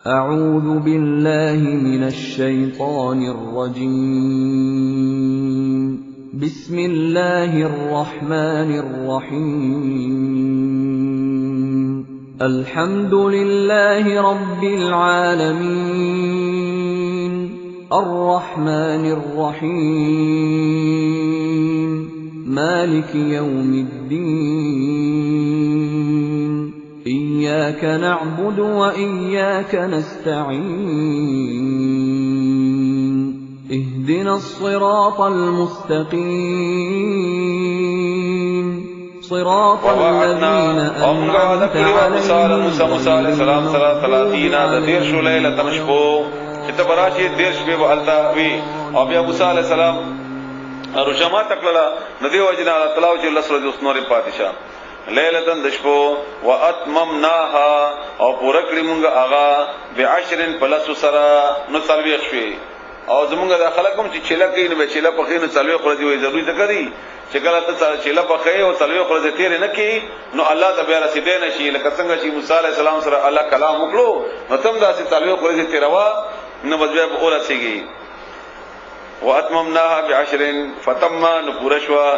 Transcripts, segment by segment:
أعوذ بالله من الشيطان الرجيم بسم الله الرحمن الرحيم الحمد لله رب العالمين الرحمن الرحيم مالك يوم الدين إياك نعبد وإياك نستعين اهدنا الصراط المستقيم صراط الذين أنعمت عليهم موسى علیہ السلام 30 ليلة مشبو اتبراشی دیر شبی و علتا وی او بیا موسی علیہ السلام رجما تکللا ندی وجنا طلاو چې الله سره د اسنور پادشاه لیلتن دشپو واتممناها او پورا کړی مونږه آغا بعشر پلس سرا نو تلويخ شوي او زمونږه د خلکم چې چله کوي نو چله په خینو تلويخ ورځي وي ضروري ځکه دی چې کله ته چله په خې او تلويخ ورځي تیر نه کی نو الله ته بیا رسیدې نشي لکه څنګه چې موسی عليه السلام سره الله کلام وکړو نو تم داسې تلويخ ورځي تیروا نو بیا به اورسیږي واتممناها بعشر فتم نپورشوا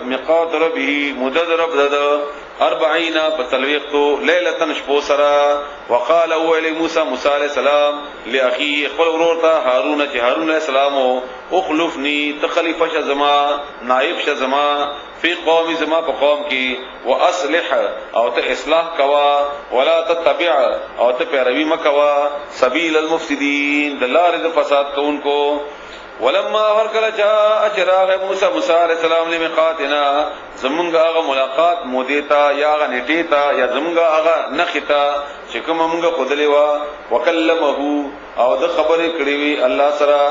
ميقات ربه مدد رب دد 40 بتلويقتو ليله شپو سرا وقال اول موسى عليه السلام لاخي خپل ورورتا هارون چې هارون عليه السلام اخلفني تخليفه شزما نائب شزما فی قوم زما په قوم کې واصلح او ته اصلاح کوا ولا تتبع او ته پیروي مکوا سبیل المفسدين دلار د فساد کوونکو ولما ورکل جاء چراغ موسی علیہ السلام لمیقاتنا زمونږه هغه ملاقات مودیتا یا هغه نیټیتا یا زمونږه هغه نختا چې کوم مونږه خدلی وا وکلمه او د خبرې کړې وی الله سره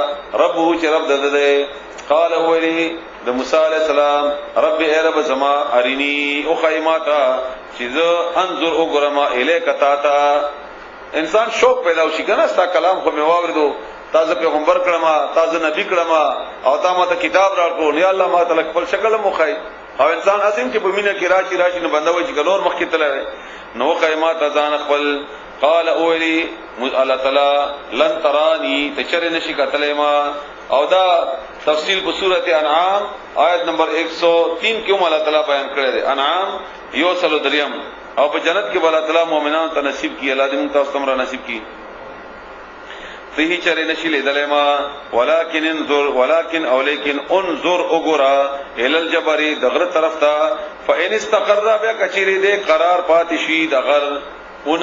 رب چې رب دده قال ولی د موسی علیہ السلام رب ای رب زما ارینی او خیماتا چې انظر وګرما الیک تا انسان شوق پیدا وشي کنه ستا کلام خو می واوردو تازه پیغمبر کړما تازه نبی کړما او تا ماته کتاب راکړو یا الله ما تعالی خپل شکل مخای او انسان اسیم چې په مینه کې راشي نه بندوي چې ګلور مخ کې تلای نو خیمات ځان خپل قال اولی الله تعالی لن ترانی تچر نشی کتلې ما او دا تفصیل په سورته انعام آیت نمبر 103 کې الله تعالی بیان کړی دی انعام یو سلو دریم او په جنت کې الله تعالی مؤمنان ته نصیب کی الله دې موږ تاسو ته نصیب کی فيه چرے نشیل دلما ولكن انظر اغرا الى الجبر دغر طرف تا فان استقر بیا کچری دے قرار پاتشی دغر اون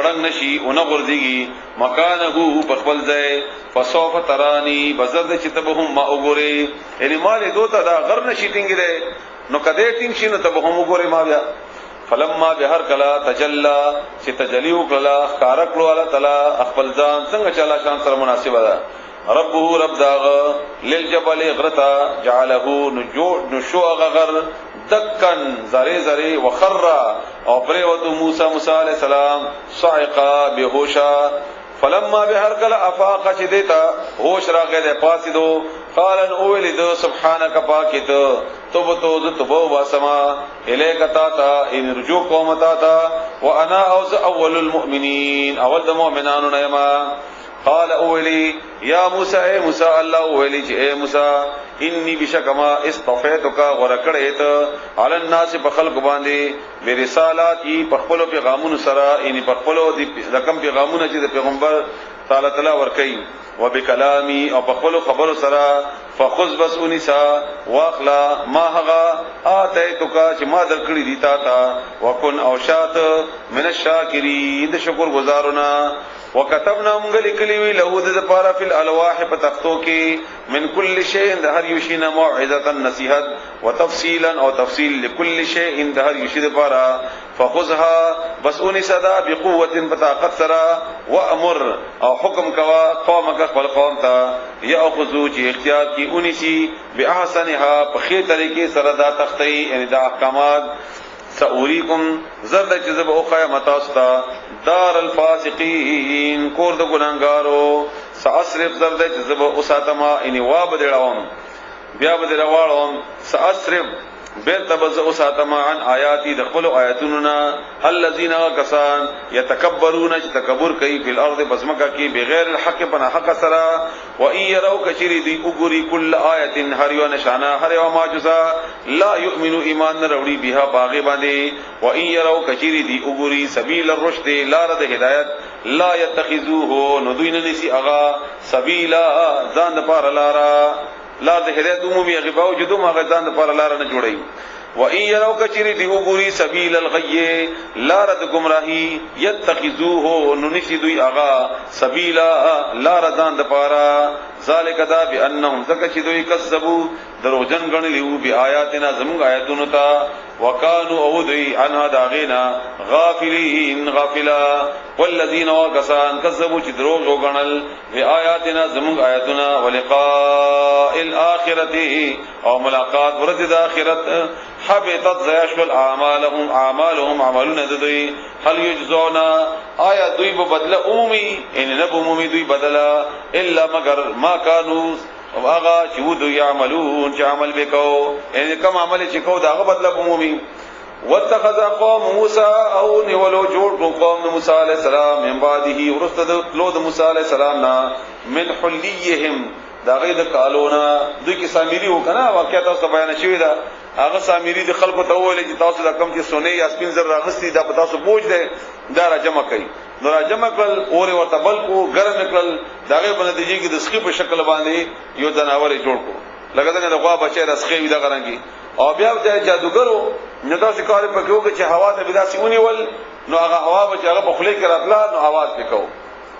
رنگ نشی اون غرزیگی مکانه بخبل ځای فسوف ترانی بزرد چتبهم ما اغری یعنی مال دوتا دا غر نشی ټینګ دے نو کده ټینګ شي نو تبهم اغری ما بیا فلما بهر کلا تجلا چې تجلیو کلا خارکلو الله تعالی خپل ځان څنګه چلا شان سره مناسب ده ربه رب داغ للجبل غرتا جعله نشو غغر دکن زری زری وخر او پریوت موسی علیہ السلام صعقا بهوشا فلما بهر کلا افاق چدیتا ہوش راغه ده پاسیدو قالن اولد سبحانك پاکت توبتو ذتبو واسما الیک تا ان رجو قومتا تا وانا اوز اول المؤمنین اول المؤمنان نما قال اولی یا موسی اے موسی الله اولی اے موسی انی بشکما اصطفیتک ورکړیت علی الناس بخلق باندې برسالاتی بخپلو پیغامونو سره ان بخپلو د رقم پیغامونه چې د پیغمبر تعالی تعالی ورکړي وبکلامی او بخپلو خبرو سره فخذ بس انسا واخلا ما هغه اتیتک چې ما درکړی دی تا وکن او شات من الشاکرین د شکر گزارونه وكتبنا مغلقلی وی له د پارا فی الالواح پتختو کی من کل شیء د هر یشینا موعظه نصیحت وتفصیلا او تفصیل لكل شیء د هر یشید پارا فخذها بس ان صدا بقوه بطاقت سرا وامر او حکم کوا قومک خپل قوم تا یاخذو چې اختیار کی انسی باحسنها په خیر طریقې سره دا تختی یعنی دا احکامات سأوریکم زرد جذب او قیامت استا دار الفاسقین کور د ګناګارو سأصرف زرد جذب او ساتما ان واب دړاوم بیا به دړواړم سأصرف بیر تبز اوساتما عن آیاتی دخل آیاتنا الذين كسان يتكبرون تکبر کوي په الارض بسمکه کې بغیر الحق بنا حق سرا و ان يروا كثير دي وګوري كل آیه هر یو نشانه هر یو معجزه لا يؤمن ایمان وروړي بها باغ باندې و ان يروا كثير دي وګوري سبيل الرشد لار د هدایت لا يتخذوه ندوین نسی اغا سبیلا ځان پر لارا لار د هدایت عمومي غباو جدو ما ځان پر لار نه جوړي و ان يروا كثير دي وګوري سبيل الغي لار د گمراهي يتخذوه ننسی دوی اغا سبیلا لار ځان د پارا ذالک دا بانهم ذکر دوی کذبوا دروغجن غنلیو بی آیاتنا زمون آیاتونو تا وکانو او دوی عنها داغینا غافلین غافلا والذین وکسان کذبوا چې دروغ وغنل بی آیاتنا زمون آیاتنا ولقاء الاخرته او ملاقات ورځ د اخرت حبطت زیاشل اعمالهم عملون دوی هل یجزونا آیا دوی به بدله عمومی ان نه عمومی دوی بدلا الا مگر ما كانوا واغا چې ودو يعملون چې عمل وکاو ان کوم عمل چې کو داغه بدله عمومي واتخذ قوم موسى او نولو جوړ قوم موسی عليه السلام من بعده ورستد لود موسی عليه السلام نا من حليهم داغه د کالونا دوی کې سامری وکنا واقعیت اوس بیان شوی دا هغه سامری د خلکو ته ویل چې تاسو دا کم چې سونه یا سپین زر راغستی دا په تاسو بوج ده دا را جمع کړئ نو را جمع کړل اور ورته بل کو ګرم کړل داغه په نتیجه کې د سخی په شکل باندې یو ځناور جوړ کو لکه څنګه د غوا بچی د سخی ودا غرانګي او بیا د جادوګرو نو تاسو کار په کې وکړي چې هوا ته بدا سیونی ول نو هغه هوا به هغه په خلی کې راتلا نو आवाज وکاو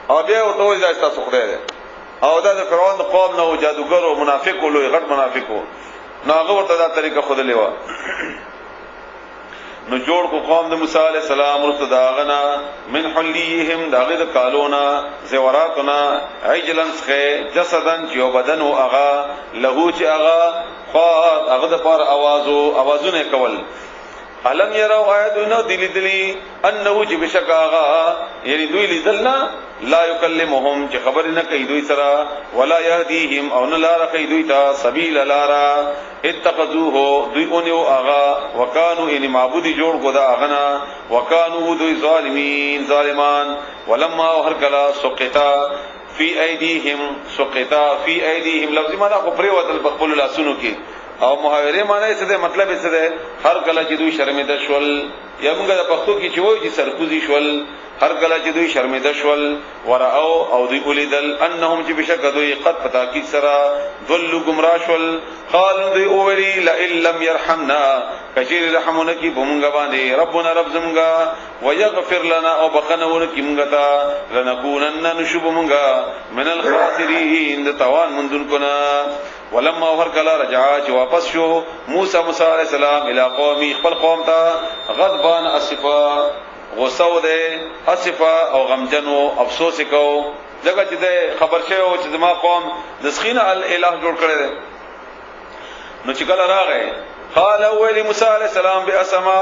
او بیا ورته وایي دا تاسو خدای ده او دا د فرعون قوم نو جادوګرو منافق ولوي غټ منافقو نو هغه ورته دا طریقه خود لیوا نو جوړ کو قوم د موسی علی السلام ورته داغنا من حلیهم داغه د کالونا زوراتنا عجلن سخه جسدن جو بدن او اغا لهو چې اغا خاط هغه د پر اوازونه کول علم يروا آیاتنا دلی انه چې بشکاغا یعنی دوی لیدلنا لا يكلمهم چې خبر نه کوي دوی سره ولا يهديهم او نه لار کوي دوی ته سبيل لارا اتخذوه دوی اونیو اغا وکانو ان معبود جوړ کو دا اغنا وکانو دوی ظالمان ولما هر کلا سقطا فی ایدیهم لفظ معنا خو پرې وتل بخبل لاسونو کې او محاوره معنی څه ده مطلب څه ده هر کله چې دوی شرمنده شول یا موږ د پښتو کې چې وایي چې سرکوزي شول هر کله چې دوی شرمنده شول ورأو او دوی اولیدل انهم چې بشک دوی قد پتا کی سرا ذل گمراه شول قال دوی اولی لا ان لم يرحمنا کثیر رحمونه کی بمونګه باندې ربنا رب زمګه ويغفر لنا او بخنونه کی مونږه تا لنكونن نشب مونږه من الخاسرین د توان مندون کنا ولما هر کلا رجع چې واپس شو موسی علیہ السلام الی قومي خپل قوم ته غضبان اسفا غصه ده اسفا او غمجن او افسوس کو دغه چې خبر شوی چې زما قوم د سخینه الہ جوړ کړی دی نو چې کله راغی قال اول موسی علیہ السلام بأسما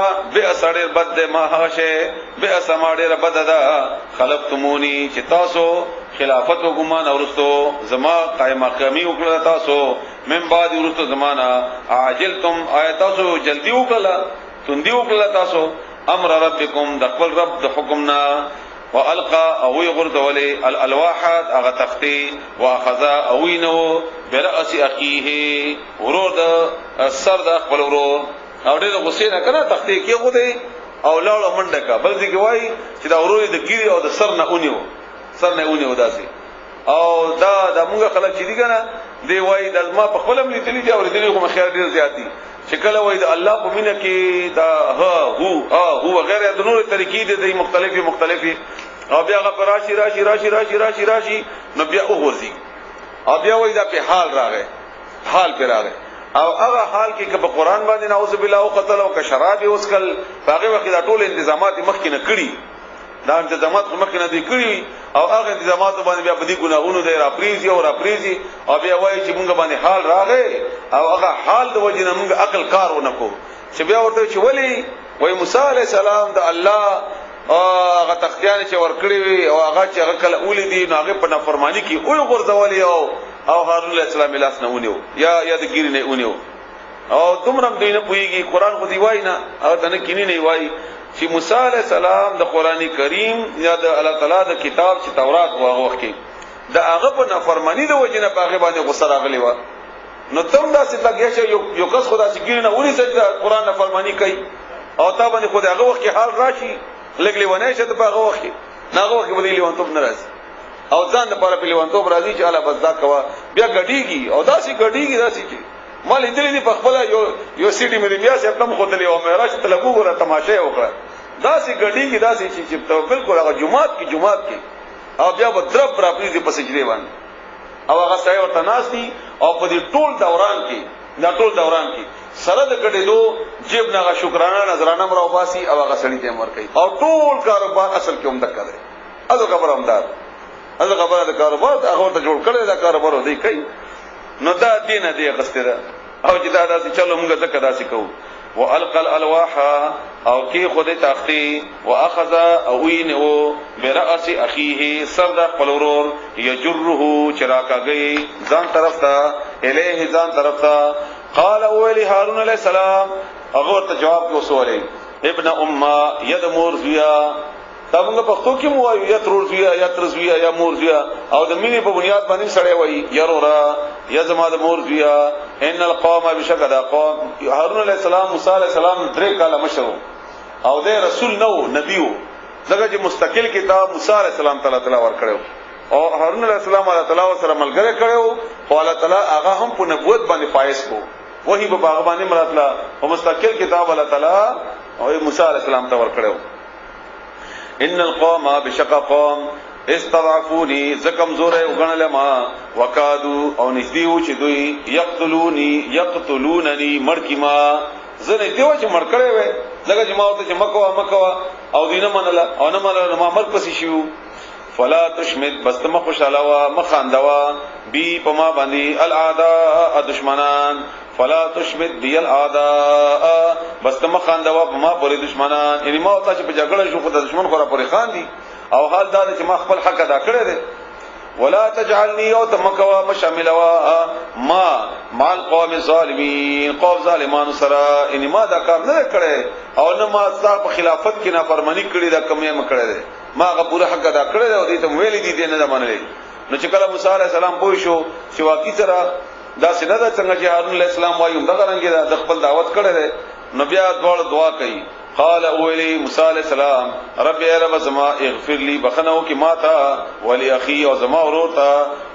بد ما هاشه بأسما ډیر بد ده خلقتمونی چې تاسو خلافت و ګمان اورستو زما قائم مقامی وکړه تاسو من بعد ورستو زمانہ عاجلتم آیاتو جلدی وکړه تندی وکړه تاسو امر ربکم د خپل رب د حکمنا والقى او يغرد ولي الالواحات اغه تختی واخذ او ينو براس اخيه ورود سر د خپل ورور او د غسین کنه تختی کې غوډي او لاړه منډه کا بل ځکه وای چې دا ورور د ګيري او د سر نه اونیو داسي او دا موږ خلک چې دي کنه دی وای د ما په خپل ملي دي او دې کوم خیر ډیر زیاتی شکل وای د الله په مینه کې دا هو غیر د نور طریقې دي مختلفي او بیا غ راشي نو بیا وګورځي او بیا وای دا په حال راغی او هغه حال کې په قران باندې نعوذ بالله او قتل او شراب وسکل هغه وخت دا ټول تنظیمات مخکې نه کړی دا تنظیمات مخکې نه دي کړی او هغه تنظیمات باندې بیا په دې ګناهونو دی راپریزي او بیا وایي چې موږ باندې حال راغی او هغه حال د وجنه موږ عقل کار ونکو چې بیا ورته چې ولی وای موسی علی السلام د الله هغه تختیان چې ورکړي وي او هغه چې هغه کله اولیدي نو هغه په نافرمانی کې او غرزولي او هارون علیہ السلام لاس نه ونیو یا د ګیری نه ونیو او تمرم دوی نه پويږي قران خو دی وای نه او تنه کینی نه وای چې موسی عليه السلام د قران کریم یا د الله تعالی د کتاب چې تورات واغه وخت کې د هغه په نافرمانی د وجنه په هغه باندې غصه راغلی و نو تم دا څه لګیا چې یو کس خدا چې ګینه ونی چې قران نافرمانی کوي او تا باندې خدای هغه وخت حال راشي لګلی ونه شه په هغه وخت ناغه وخت باندې لیوانتوب ناراض او ځان لپاره په لیوانتوب راضي چې الله بس دا کوا بیا غډیږي او داسي غډیږي داسي چې مال دې دې په خپل یو سیټي مې بیا څه خپل خدای او مې راشه تلګو غره تماشه وکړه داسي غډیږي داسي چې بالکل هغه جمعات کې او بیا به درب را پریږي په سجدي باندې او هغه ځای ورته ناس دي او په دې ټول دوران کې سره د کډېدو جیب نه شکرانه نظرانه مرو باسي او هغه سړی ته امر کوي او ټول کاروبار اصل کې هم دکړي اځو خبر همدار اځو خبره د کاروبار هغه ته جوړ کړی دا کاروبار دی کوي نو دا دینه دی غستره او چې دا داسې چلو موږ ځکه داسې کوو والقى الالواح او کی خود تختی واخذ اوینه براس اخیه سر د خپل ورور یجره چراکاږي ځان طرف ته الیه ځان طرف ته قال اولی هارون علیہ السلام هغه ته جواب وسوله ابن امه ید مورزیا دا موږ په خو کې مو وایو یترزویا یا مورزیا او د مینې په بنیاد باندې سړی وایي یرورا یا زما د مورزیا ان القوم بشکد قوم هارون علیہ السلام موسی علیہ السلام درې کاله مشرو او د رسول نو نبیو دغه چې مستقل کتاب موسی علیہ السلام تعالی ورکړو او هارون علیہ السلام الله تعالی سره ملګری کړو او الله تعالی هغه هم په نبوت باندې فایز کو وਹੀ په باغ باندې مراتلا او مستقل کتاب الله تعالی او موسی علیہ السلام ته ورکړو ان القوم بشققهم استضعفوني زکم زوره وګڼل ما وکادو او نږدېو چې دوی یقتلونني مړکما زنه دیو چې مړکړې وې لکه چې ما ورته چې مکوا او دینه منله او نه منله ما مرګ پسې شو فلا تشمت بس تم خوشاله وا مخاندوا بی پما باندې الاعداء دشمنان فلا تشمت بی الاعداء بس تم خاندوا پما پر دشمنان یعنی ما ورته چې په جګړه شو خو د دشمن خورا پر خان دي او حال دا چې ما خپل حق ادا کړی دی ولا تجعلني او تمکوا مشاملوا ما مال قوم الظالمین قوم ظالمانو سره ان ما دا کار نه کړی او نه ما صاحب خلافت کې نافرمانی کړی دا کمې م کړی دی ما غو پورا حق ادا کړی دی او دې ته ویلې دي نه منلې نو چې کله موسی علیہ السلام پوه شو چې واقعي سره دا څنګه دا څنګه چې هارون علیہ السلام وایي دا څنګه دا خپل دعوت کړی دی نو بیا دعا کوي قال اولی موسی علیہ السلام رب یا رب زما اغفر لی بخنو کی ماتا ولی اخی او زما وروتا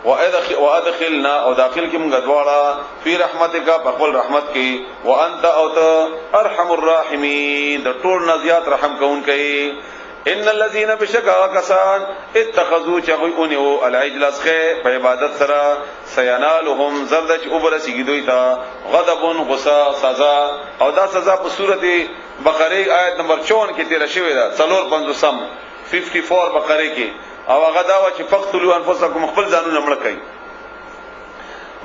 وادخلنا او داخل کی موږ دواړه فی رحمتک بخل رحمت کی وانت او ته ارحم الراحمین د ټول نزیات رحم کون کوي ان الذين بشکا کسان اتخذوا چغونیو العجل اسخه په عبادت سره سینالهم زردچ وبرسیږي دوی ته غضب غصه سزا او دا سزا په سورته بقره آیت نمبر 54 کې تیر شوی دا 54 بقره کې او هغه دا چې فقتلوا انفسکم خپل ځانونه مړ کړئ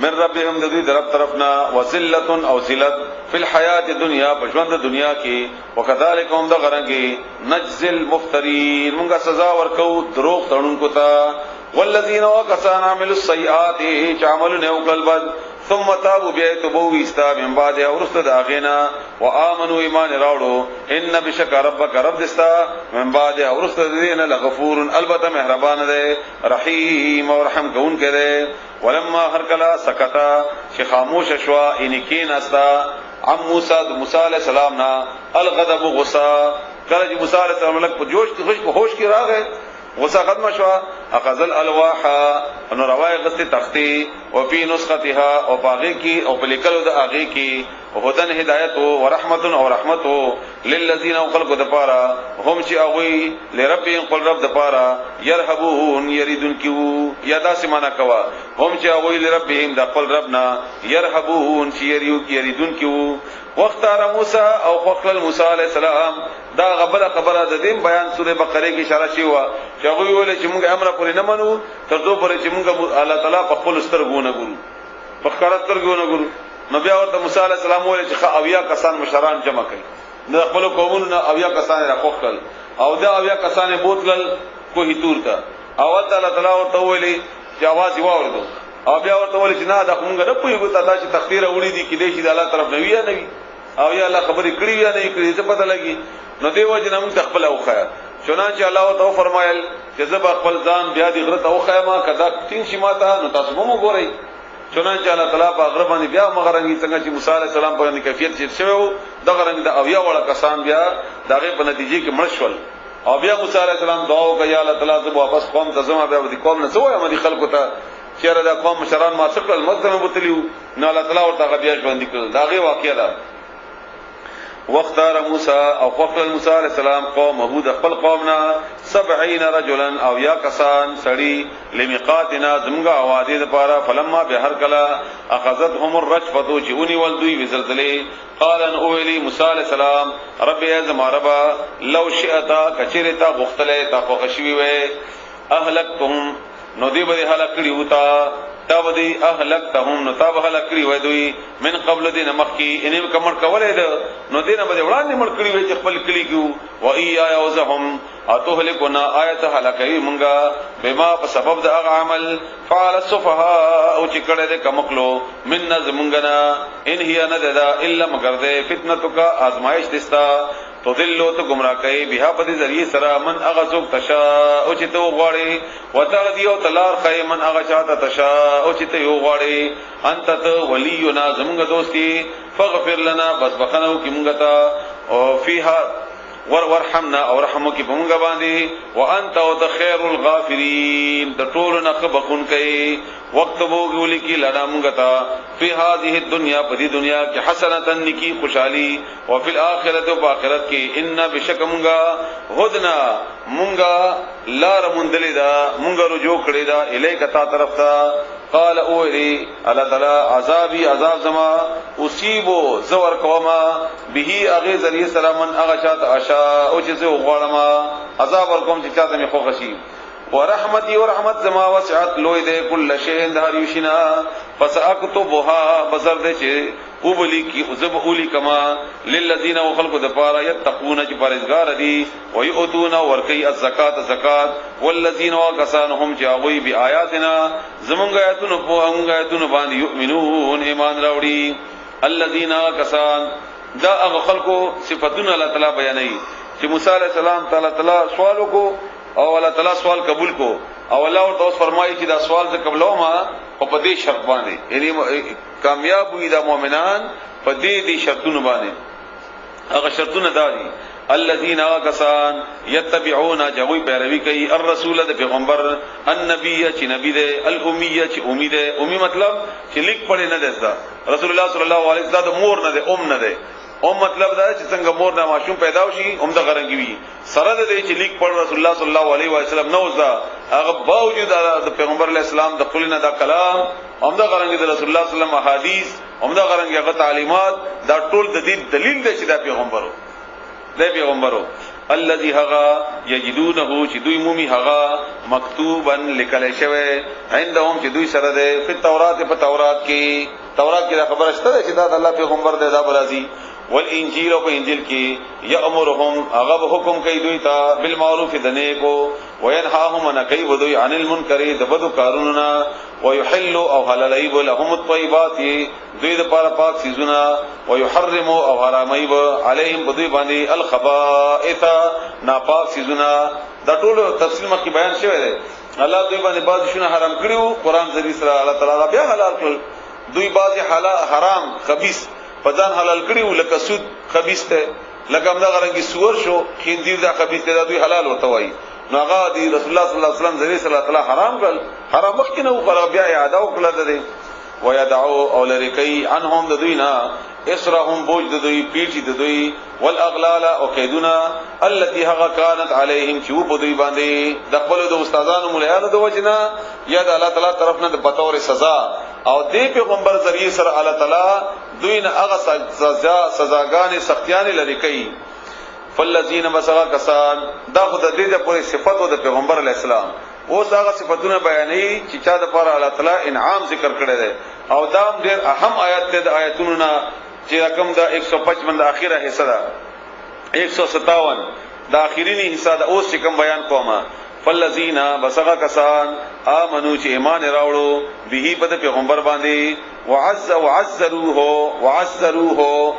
من ربهم د دې رب طرفنا وذلت او ذلت فی الحیات الدنیا بژوند دنیا کې وکذالک هم د غرنګي نجزل مفترین موږ سزا ورکو دروغ تړونکو ته والذین وکسان عملوا السیئات چعملوا نوکلبد ثم تابوا بیتوبوا استا من بعد اورست داغینا وامنوا ایمان راوړو ان بشک ربک رب دستا من بعد اورست دینه لغفور البته مهربان دی رحیم او رحم کون کړي ولما هر کلا سکتا چې خاموش شوا انکین استا عم موسی علیہ السلام نا الغضب غصہ کله چې موسی علیہ السلام لک په جوش کې ہوش کې راغی غصہ ختم شوا اخذ الالواح انو روای غستی تختی او فی نسختها او باغی کی او بلکلو د اغی کی هدن هدایت او رحمت او رحمت للذین خلقوا دپارا هم چې اوی لربهم قل رب دپارا يرهبون يريدون کیو یادا سمانا کوا هم چې اوی لربهم د خپل ربنا يرهبون چې يريدون کیو واختار موسی او خپل موسی علیہ السلام دا خبره د دین بیان سوره بقره کې اشاره شوی و چې هغه ویل چې موږ امر پرې نه منو تر څو پرې چې موږ الله تعالی په خپل سترګونه ګورو په خارت سترګونه ګورو نو بیا ورته موسی علیہ السلام ویل چې اویا کسان مشران جمع کړي د خپل قومونو نه اویا کسان راخوخل او دا اویا کسان بوتل کوه تور ته او الله تعالی ورته ویل چې आवाज واوردو او بیا ورته ول چې نه دا موږ نه پوهیږو دا چې تخدیر وړي دي کې دې چې د الله طرف نه وی یا نه وی او یا الله خبرې کړی یا نه کړی څه پته لګي نو دیو جن موږ تخپل او خیا چنانچه الله تعالی فرمایل چې زب خپل ځان بیا دې غره او خیمه کدا تین شي ماته نو تاسو مو ګورئ چنانچه الله تعالی په غره باندې بیا مغرنګي څنګه چې موسی عليه السلام باندې کیفیت چې شوی دغه رنګ د اویا وړ کسان بیا دغه په نتیجې کې مړشول او بیا موسی عليه السلام دعا وکړه یا الله تعالی زب واپس قوم ته زما بیا دې قوم نه سوې مدي خلکو ته چیرې دا قوم مشران ما څخه المدنه بوتلیو نو الله تعالی ورته بیا ژوند کړل داغه واقعیا ده واختار موسی او خپل موسی علیہ السلام قومه د خپل قومنا 70 رجلا او یا کسان سړی لمیقاتنا زمغه اوادې لپاره فلما به هر کلا اخذتهم الرجفه چونی ول دوی وزلزله قال ان اولی موسی علیہ السلام رب ازم ربا لو شئت کچرتا غختله تا خوشوي وي اهلكتهم نو دی به هلاک کړي وتا تا ودی اهلکتهم نو تا به هلاک کړي وای دوی من قبل دین مخکی انهم کمر کولې ده نو دینه به وړاندې مړ کړي وای چې خپل کړي کیو و ای یوزهم اتهلکنا آیت هلاکای مونږه بما په سبب د هغه عمل فعل السفهاء او چې کړه دې کمکلو من نظمنګنا ان هي نددا الا مگر دې فتنتک آزمائش دستا تو دلو تو گمراہ کئی بها پدی ذریعہ سرا من اغسوک تشا او چتو غواړي وتغدیو تلار خی من اغشات تشا او چتو غواړي انت تو ولینا زمغه دوستی فغفر لنا بس بخنو کی مونږه او فیها ورحمنا او رحمو کی مونږه باندې وانت او خیر الغافرین د ټول نه خبخون کئ وقت وګول کی لنا مونږه فی هذه الدنيا پدی دنیا کی حسنتا نکی خوشحالی او فی الاخرته او اخرت کی ان بشک مونږه هدنا مونږه لار مندلیدا مونږه رجوع کړی دا الیک تا طرف تا قال اولی الله تعالی عذابی عذاب زما اصیبو زور کوما به اغه ذریعہ سلامن اغه شات عشا او چې زه غواړم عذاب ورکوم چې چاته می خو غشي ورحمتي ورحمت زما وسعت لوی دې کل شی اندار یشنا فساكتبها بزر دې چې وبلی کی زب اولی کما للذین وخلق دفارا یتقون چې پرهیزګار دي او یؤتون ورکی الزکات زکات والذین وکسانهم جاوی بیااتنا زمونږ آیاتونو په هغه آیاتونو باندې یؤمنون ایمان راوړي الذین کسان دا هغه خلقو صفاتونه الله تعالی بیانوي چې موسی علیہ السلام تعالی سوال کو او الله تعالی سوال قبول کو او الله ورته فرمایي چې دا سوال ته قبلو ما او په دې شرط باندې یعنی کامیاب وي دا مؤمنان په دې شرطونو باندې هغه شرطونه داري الذين كسان يتبعون جوي پیروي کوي الرسول د پیغمبر النبي چې نبی ده الاميه چې امید ده امي مطلب چې لیک پړې نه ده رسول الله صلی الله علیه وسلم مور نه ده نه ده او مطلب دا چې څنګه مور نه ماشوم پیدا وشي هم د غرنګي وي سره د دې چې لیک پړ رسول الله صلی الله علیه وسلم نو ځا هغه باوجود د پیغمبر علی السلام د خلینه دا کلام هم د غرنګي د رسول الله صلی الله علیه وسلم احادیث هم د غرنګي هغه تعلیمات دا ټول د دې دلیل دی چې دا پیغمبرو الذي هغا یجدونه چې دوی مومي هغا مکتوبا لیکل شوی عندهم چې دوی سره ده په تورات کې دا خبره شته چې دا د الله پیغمبر دی دا برازي والانجیل او انجیل کې یامرهم هغه حکم کوي دوی ته بالمعروف دنیکو وینهاهم عن کوي ودوی عن المنکر د بدو کارونو ويحل او حلالای لهم الطيبات دوی د پاره پاک سيزونه ويحرم او حرامای علیهم بدوی باندې الخبائث ناپاک سيزونه دا ټول تفصیل مخکې بیان شوی دی الله دوی باندې بعض شونه حرام کړیو قران ذری سره الله تعالی بیا حلال کړل دوی بعض حرام خبيث پدان حلال کړیو لکه سود خبيث ته لکه موږ غرنګي سور شو خنزیر دا خبيث ته دوی حلال ورته وایي نو هغه دی رسول الله صلی الله علیه وسلم ذری صلی الله تعالی حرام کړ حرام مخکې نو خراب بیا اعاده وکړه ده ويدعو او لریکي عنهم د دوینا اسرهم بوج د دوی پیټي د دوی والاغلال او قیدنا التي هغه كانت عليهم چې په دوی باندې د خپل د استادانو مولانو د وجنا یا د الله تعالی طرف نه د بطور سزا او د پیغمبر ذریعہ سره الله تعالی دوی نه هغه سزاګانې سختیانې لري کوي فالذین مسغا کسان دا خود د دې په صفاتو د پیغمبر علی السلام او هغه صفاتونه بیانې چې چا د پر الله تعالی انعام ذکر کړی دی او دا ډېر اهم آیات ده د آیاتونو نه چې رقم دا 155 د اخیره حصہ ده 157 د اخیرینی حصہ د اوس چې کوم بیان کومه فالذین بسغا کسان آمنو چې ایمان راوړو به په پیغمبر باندې وعزروه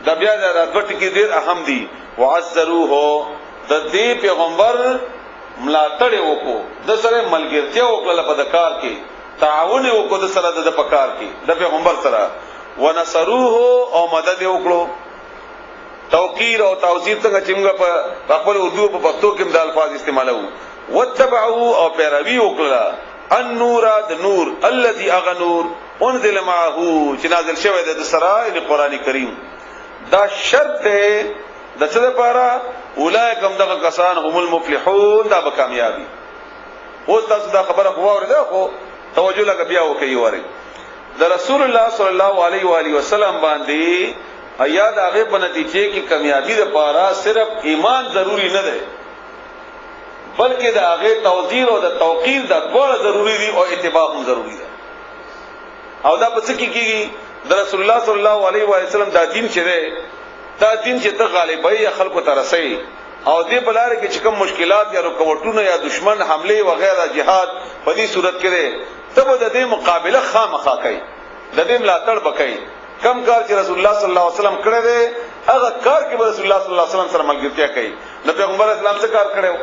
دا بیا د راتبټ کې ډیر اهم دي. وعزروه د دې پیغمبر ملاتړ وکړو، د سره ملګرتیا وکړه په د کار کې، تعاون وکړو د سره د پکار کې د پیغمبر سره. ونصروه او مدد وکړو. توقیر او تعظیم څنګه چې موږ په خپل اردو په پښتو کې د الفاظ استعمالو. واتبعوا او پیروي وکړه النور د نور الذي اغنور انزل معه چې نازل شوی د سره د قران کریم. دا شرط د څه لپاره؟ اولئکم دغه کسان هم المفلحون، دا به کامیابی. اوس تاسو دا خبره خو اورئ، خو توجه لګ بیا وکي وره د رسول الله صلی الله علیه و آله وسلم باندې ایاد هغه په نتیجه کې کامیابی لپاره صرف ایمان ضروری نه ده، بلکې د هغه توزیع او د توقیر د ټول ضروری دي او اتباع هم ضروری ده. او دا پس کیږي د رسول الله صلی الله علیه و آله وسلم دا دین چې ده، دا دین چې ته غالبای خلکو ته رسي او دې بلاره کې چې کوم مشکلات یا رکوټونه یا دشمن حمله و غیره جهاد په دې صورت کې ده، تب د دې مقابله خامخا کوي، د دې ملاتړ وکړي. کم کار چې رسول الله صلی الله علیه وسلم کړی دی هغه کار کې رسول الله صلی الله علیه وسلم سره ملګرتیا کوي. نو پیغمبر اسلام څه کار کړو؟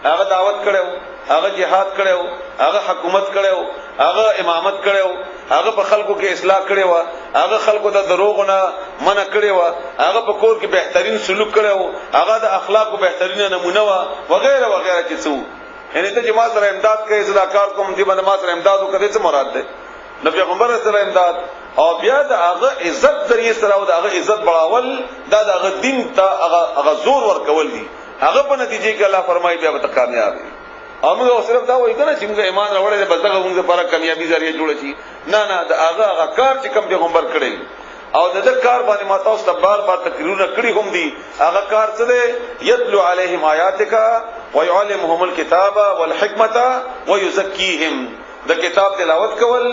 هغه دعوت کړو، هغه جهاد کړو، هغه حکومت کړو، هغه امامت کړو، هغه په خلکو کې اصلاح کړو، هغه خلکو ته دروغ نه منع کړو، هغه په کور کې بهترین سلوک کړو، هغه د اخلاقو بهترین نمونه و وغیرہ وغیرہ چې څو. یعنی ته جماعت سره امداد کوي، زړه کار کوم دی باندې ما سره امداد وکړي، څه مراد ده؟ نو پیغمبر سره امداد او بیا د هغه عزت ذریعہ سره او د هغه عزت بڑاول، دا د هغه دین ته هغه زور ورکول دي. هغه په نتیجه کې الله فرمایي بیا به کامیاب دي. او موږ صرف دا وایو کنه چې موږ ایمان راوړل بس دغه موږ لپاره کامیابی ذریعہ جوړ شي. نه د هغه کار چې کوم پیغمبر کړی او د دې کار باندې ما تاسو ته بار تقریرونه کړی هم دي. هغه کار څه دی؟ یتلو علیهم آیاتک ويعلمهم الكتاب والحکمت ويزکیهم. د کتاب تلاوت کول،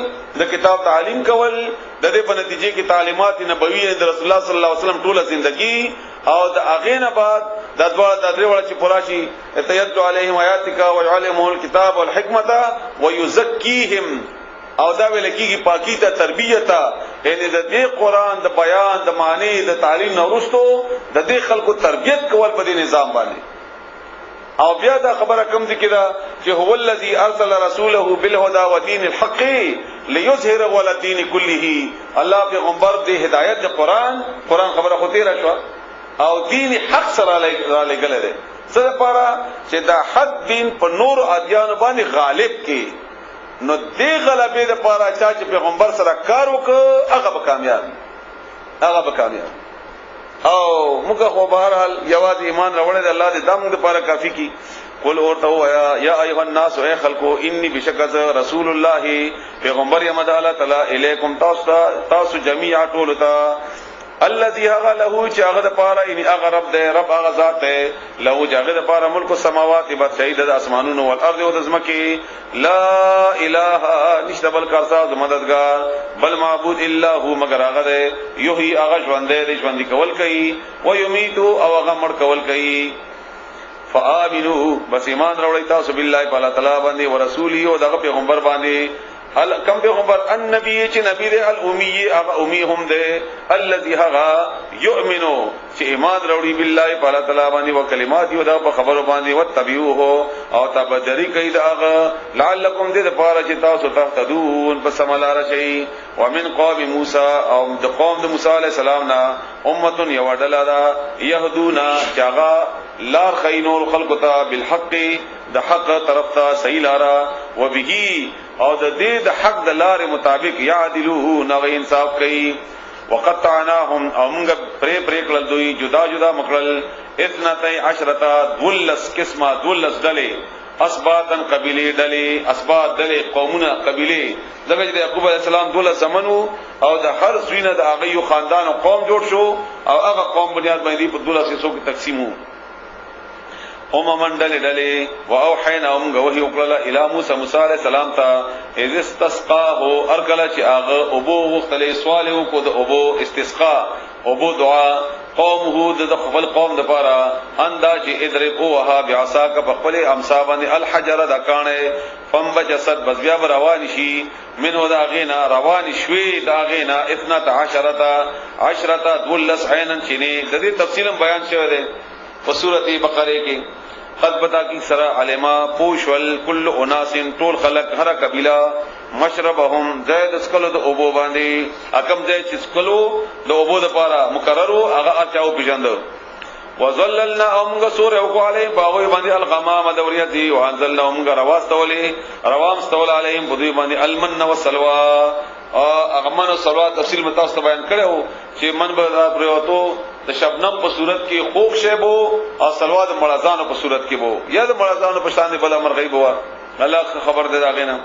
د کتاب تعلیم کول، د دې په نتیجه کې تعلیمات نبوی د رسول الله صلی الله علیه وسلم ټول زندگی او د هغه نه بعد د دوه د درې وړ چې پراشي یتلو علیهم آیاتک ويعلمهم الكتاب والحکمت ويزکیهم. او دا ویل کېږي پاکی ته تربیت ته، یعنی د دې قران د بیان د معنی د تعلیم نورستو د دې خلکو تربیت کول په دې نظام باندې. او بیا دا خبره کوم دي کړه چې هو الذی ارسل رسوله بالهدى ودین الحق ليظهره على الدين كله. الله پیغمبر دې هدایت د قران خبره خو تیر شو او دین حق سره لګل دي سره لپاره چې دا حق دین په نور ادیان باندې غالب کی. نو دې غلبې لپاره چې پیغمبر سره کار وکړ هغه به کامیاب. او موږ خو بهرحال یواز ایمان راوړل الله دې دمو لپاره کافی کی. قل اورته وایا یا ایها الناس اے خلقو انی بشکذ رسول الله پیغمبر یم د الله تعالی الیکم تاسو جميعا ټولتا الذي هغه له چې هغه د پاره ان هغه رب دې رب هغه ذات دې له چې هغه د پاره ملک السماوات و شهید د اسمانونو او الارض او د زمکه لا اله نشته بل کارساز مددگار بل معبود الا هو مگر هغه دې یحیی هغه ژوندې ژوندې کول کوي او یمیت او هغه مړ کول کوي. فآمنوا بس ایمان راوړی تاسو بالله تعالی باندې او رسول او دغه پیغمبر باندې کم پیغمبر النبی چې نبی دې الامی هغه امی هم دې الذي هغه یؤمنو چې ایمان راوړي بالله تعالی باندې او کلمات یو دا په خبرو باندې وتبعوه او تبدری کوي دا لعلکم دې لپاره چې تاسو تهتدون پس ملار شي. ومن قوم موسی او د قوم د موسی علی السلام نا امه یو ډله دا يهدونا چاغا لار خینور خلق ته بالحق د حق طرف ته صحیح لارا وبه او د دې د حق د لارې مطابق یعدلوه نو انصاف کوي. وقطعناهم امغ پرې کړل دوی جدا جدا مکړل 12 دولس قسمه دولس ډلې اسباتن قبیله ډلې اسبات ډلې قومونه قبیله دغه د یعقوب علی السلام دولس زمنو او د هر سوینه د هغه خاندان او قوم جوړ شو او هغه قوم بنیاد باندې په دولس حصو کې تقسیمو. من ډلې او اوحینا موږ وحی وکړه الی موسی علیہ السلام ته اذ استسقاه ارکل چې هغه ابو وختلې سوال وکړو د ابو استسقاء ابو دعا قومه د خپل قوم د پاره اندا چې ادرب وها بعصا کا خپل امسا باندې الحجر د کانه فنبجست بس بیا روان شي منه دا غینا روان شوي دا غینا 12 دولس عینن چینه د دې تفصیل بیان شوی دی په سورته بقره کې قد بتا کی سرا علما پوشول کل اناس طول خلق هر قبیله مشربهم زید اسکلو د اوبو باندې اکم زید اسکلو د اوبو د پاره مقررو هغه اچاو پیژند وظللنا امغ سور او علی باغوی باندې الغمام دوریتی وانزلنا امغ رواستولی روامستول علیهم بدوی باندې المن والسلوى اغمن والسلوى تفصیل متاسط بیان کړو چې من به پروتو د شبنم په صورت کې خوب شیبو او سلوى د مړزانو په صورت کې بو یا د مړزانو په شان بل امر غیب وا الله خبر ده داغینا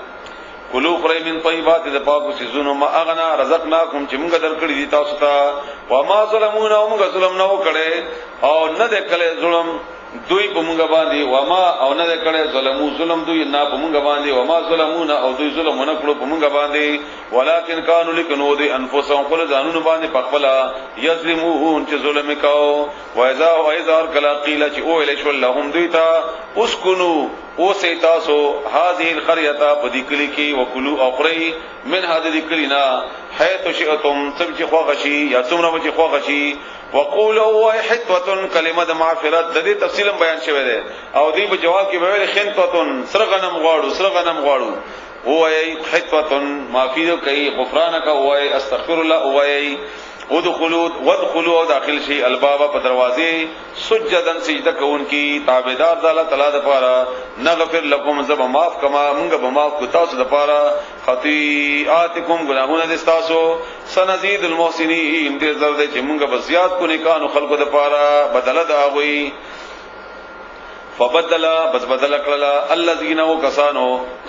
کلو خری من طیبات د پاکو سيزونو ما اغنا رزقناکم چې موږ درکړي دي تاسو ته و ما ظلمون او موږ ظلم نه وکړي او نه د کله ظلم دوی په موږ باندې و ما او نه د کله ظلم دوی نه په موږ باندې و ما ظلمون او دوی ظلم نه کړو په موږ باندې ولکن کانوا لکنو دي انفسهم خپل ځانونو باندې پخپلا یظلمون چې ظلم وکاو و اذا کلا قیل چې او الیش لهم دوی ته اسكنوا او سیتاسو هذه القريه بدیکلی کی وکلو اخری من هذه الکلینا حيث شئتم سمچ خوغشی یا څومره چې خوغشی وقولوا حتوه کلمه د معفرت د دې تفصیلا بیان شوی دی او دې په جواب کې ویل خنتوه سرغنم غواړو وای حتوه معفیو کوي غفرانک وای استغفر الله وای ودخلوا داخل شي الباب په دروازه سجدن سجده کوونکی تابعدار د الله تعالی د پاره نغفر لكم ذب معاف کما موږ به معاف کو تاسو د پاره خطیئاتکم گناهونه د تاسو سنزيد المحسنین دې زرد چې موږ به زیات کو نیکانو خلقو د پاره بدله دا غوي فبدل بس بدل کړل الذين وكسانو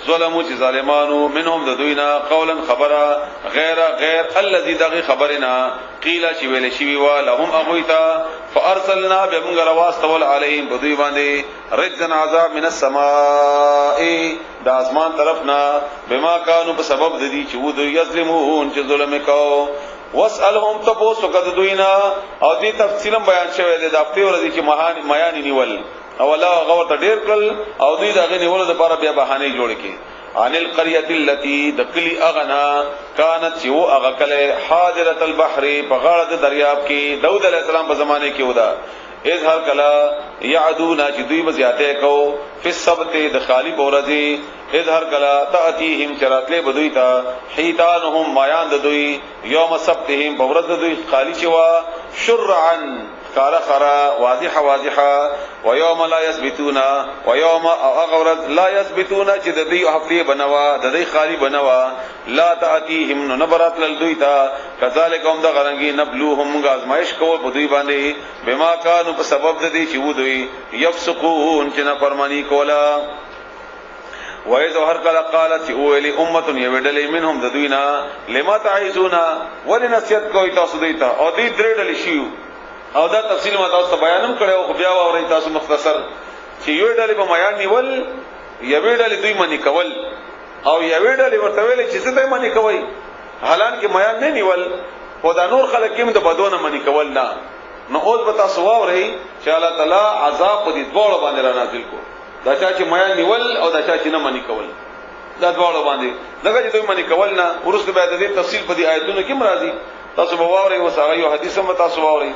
ظلموا چې ظالمانو منهم د دوینا قولا خبره غیر الذي دغه خبرنا قیل چې ویل شي وا لهم اغویتا فارسلنا بهم رواستول علیهم بدوی باندې رجزن عذاب من السماء د اسمان طرفنا بما كانوا بسبب د دې چې و دوی یظلمون چې ظلم وکاو واسالهم تبوسو کد دوینا او دې تفصیلا بیان شوی دی د هفته ورځې چې میان نیول او الله غور ته ډیر کړل او دوی دغه نیول د لپاره بیا بهانه جوړ کړي عن القريه التي دقلی اغنا كانت یو اغکله حاضره البحر په غاړه د دریاب کې داود علیہ السلام په زمانه کې ودا اظهر کلا یعدونا چې دوی بزیاته کو فی السبت د خالی بورزی اظهر کلا تاتیهم چراتله بدوی تا حیتانهم مایان د دوی یوم سبتهم بورز د دوی خالی چوا شرعا خارا واضحه ويوم لا يثبتون ويوم اغورت لا يثبتون چې د دې هفته بنوا د دې خالی بنوا لا تاتيهم نبرات للدویتا كذلك هم د غرنګي نبلوهم غازمائش کو په دوی باندې بما كانوا په سبب د دې چې و دوی يفسقون چې نه فرمانی کولا وایذ هر کله قالت اولی امه یودل منهم د دوینا لما تعیزون ولنسیت کوي تاسو دیتا او دې درېدل شیو او دا تفصیل ما تاسو بیانم کړو خو بیا ووري تاسو مختصر چې یو ډلې په میان نیول یو ډلې دوی منی کول او یو ډلې ورته ویل چې څه دوی منی کوي حالان کې میان نه نیول خو دا نور خلک هم د بدونه منی کول نه نو اوس به تاسو ووري چې الله تعالی عذاب په دې ډول باندې را نازل کو دا چې میان نیول او دا چې نه منی کول دا ډول باندې لکه چې دوی منی کول نه ورسره به د دې تفصیل په دې آیتونو کې مرادي تاسو به ووري وسغه یو حدیث هم تاسو ووري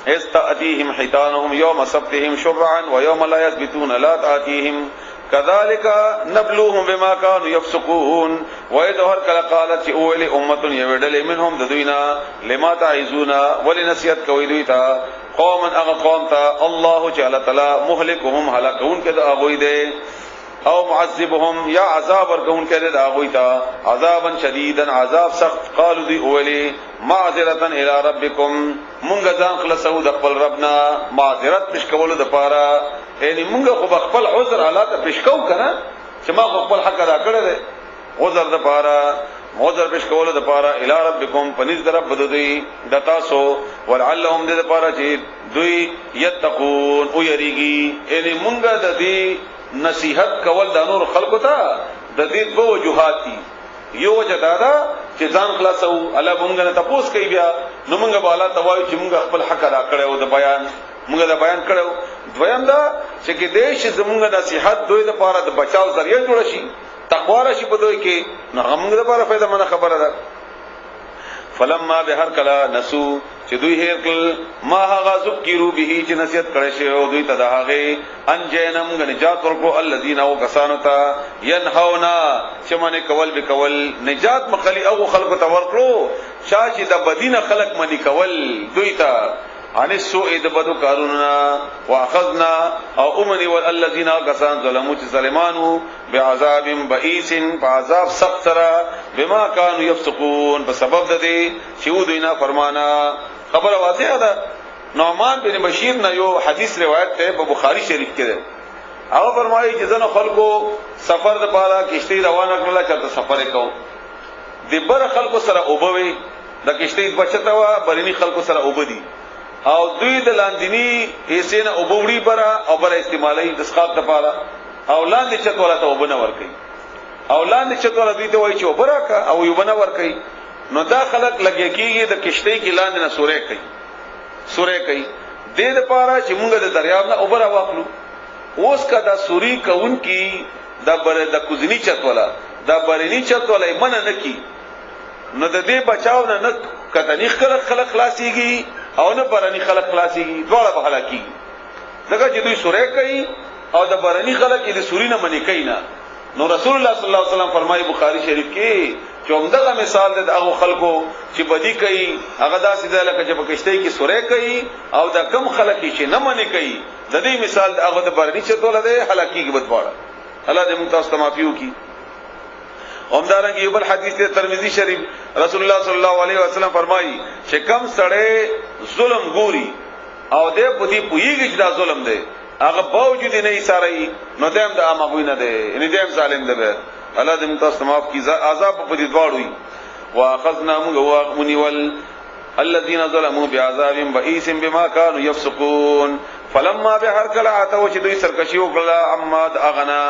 استاتيهم حيتانهم يوم سبتهم شرعا ويوم لا يثبتون لا تاتيهم كذلك نبلوهم بما كانوا يفسقون واذا هر قالت اول امه يودل منهم ذوينا لما تعيزون ولنسيت كويدويتا قوما اغقومتا الله تعالى مهلكهم هلاكون كذا اغويده او معذبهم یا عذاب ورکون کړه دا غویتا عذابا شدیدا عذاب سخت قالو دی اولی معذرتا الى ربکم مونږ ځان خلاصو د خپل ربنا معذرت پېښ کولو د پاره یعنی مونږ خو خپل عذر حالات پېښ کوو کنه چې ما خپل حق ادا کړی دی عذر د پاره معذر پېښ کولو د پاره الى ربکم پنځ در رب دوی د تاسو ولعلهم د پاره چې دوی یتقون او یریږي یعنی مونږ د دې نصیحت کول د نور خلقو ته د دې دوه وجوهات دي یو وجه دادا چې ځان خلاصو الله مونږ نه تاسو کوي بیا نو مونږ به الله توای چې مونږ خپل حق ادا کړو د بیان مونږ دا بیان کړو دویم دا چې کې دیش زمونږ نصيحت دوی د پاره د بچاو ذریعہ جوړ شي تقوا راشي په دوی کې نو موږ د پاره فائدہ منه خبره ده فلما بهر کلا نسو چې دوی هر کل ما هغه ذکرو به چې نصیحت کړي شی او دوی ته دا هغه انجینم نجات ورکو الذين او کسانو ته ينهونا چې منه کول به کول نجات مخلي او خلق ته ورکړو شاشه د بدینه خلق منی کول دوی ته ان السوء د بدو کارونه واخذنا او امني والذين كسان ظلموا ظلمانو بعذاب بئيس فعذاب سخت سره بما كانوا يفسقون په سبب د دې چې دوی نه فرمانا خبر واضحه ده نعمان بن بشیر نه یو حدیث روایت ته په بخاری شریف کې ده هغه فرمایي چې ځنه خلکو سفر د پاره کشتی روانه کړل چې سفر وکاو د بر خلکو سره اوبوي د کشتی بچتا وا برینی خلکو سره اوبدي او دوی د لاندینی حصے نه اوبوړي برا او بر استعمالي د اسقاط لپاره او لاندې چتوله ته وبنه ور کوي او لاندې چتوله دوی ته وایي چې وبرا کا او یو بنه ور کوي نو دا خلق لګي کیږي د کشتی کې لاندې نه سورې کوي د لپاره چې موږ د دریاب نه اوبرا واخلو اوس کا دا سوري کون کی دا بر د کوزنی چتوله دا برینی چتوله من نه کی نو د دې بچاو نه کتنی خلق خلاصيږي او نه برانی خلق خلاصيږي دواړه په هلاکی دغه چې دوی سورې کوي او د برانی خلق دې سوري نه منی کوي نه نو رسول الله صلی الله علیه وسلم فرمایي بخاری شریف کې چې عمدغه مثال د هغه خلکو چې بدی کوي هغه داسې د لکه چې په کشته کې سورې کوي او د کم خلک چې نه منی کوي د دې مثال د هغه د برانی چې توله ده هلاکی کې بدواړه الله دې موږ تاسو ته معافيو کی اومدارنګ یو بل حدیث ته ترمذی شریف رسول الله صلی الله علیه وسلم فرمایي چې کم سړی ظلم ګوري او دې په دې پویږي چې دا ظلم دی هغه باوجود نه ایثاري نو دیم د امغوی نه دی ان دیم ظالم دی الله دې متاسف معاف کی عذاب په دې دواړوي واخذنا مني الذين ظلموا بعذاب بئيس بما كانوا يفسقون فلما بهر کلا اتو چې دوی سرکشي وکړه اماد اغنا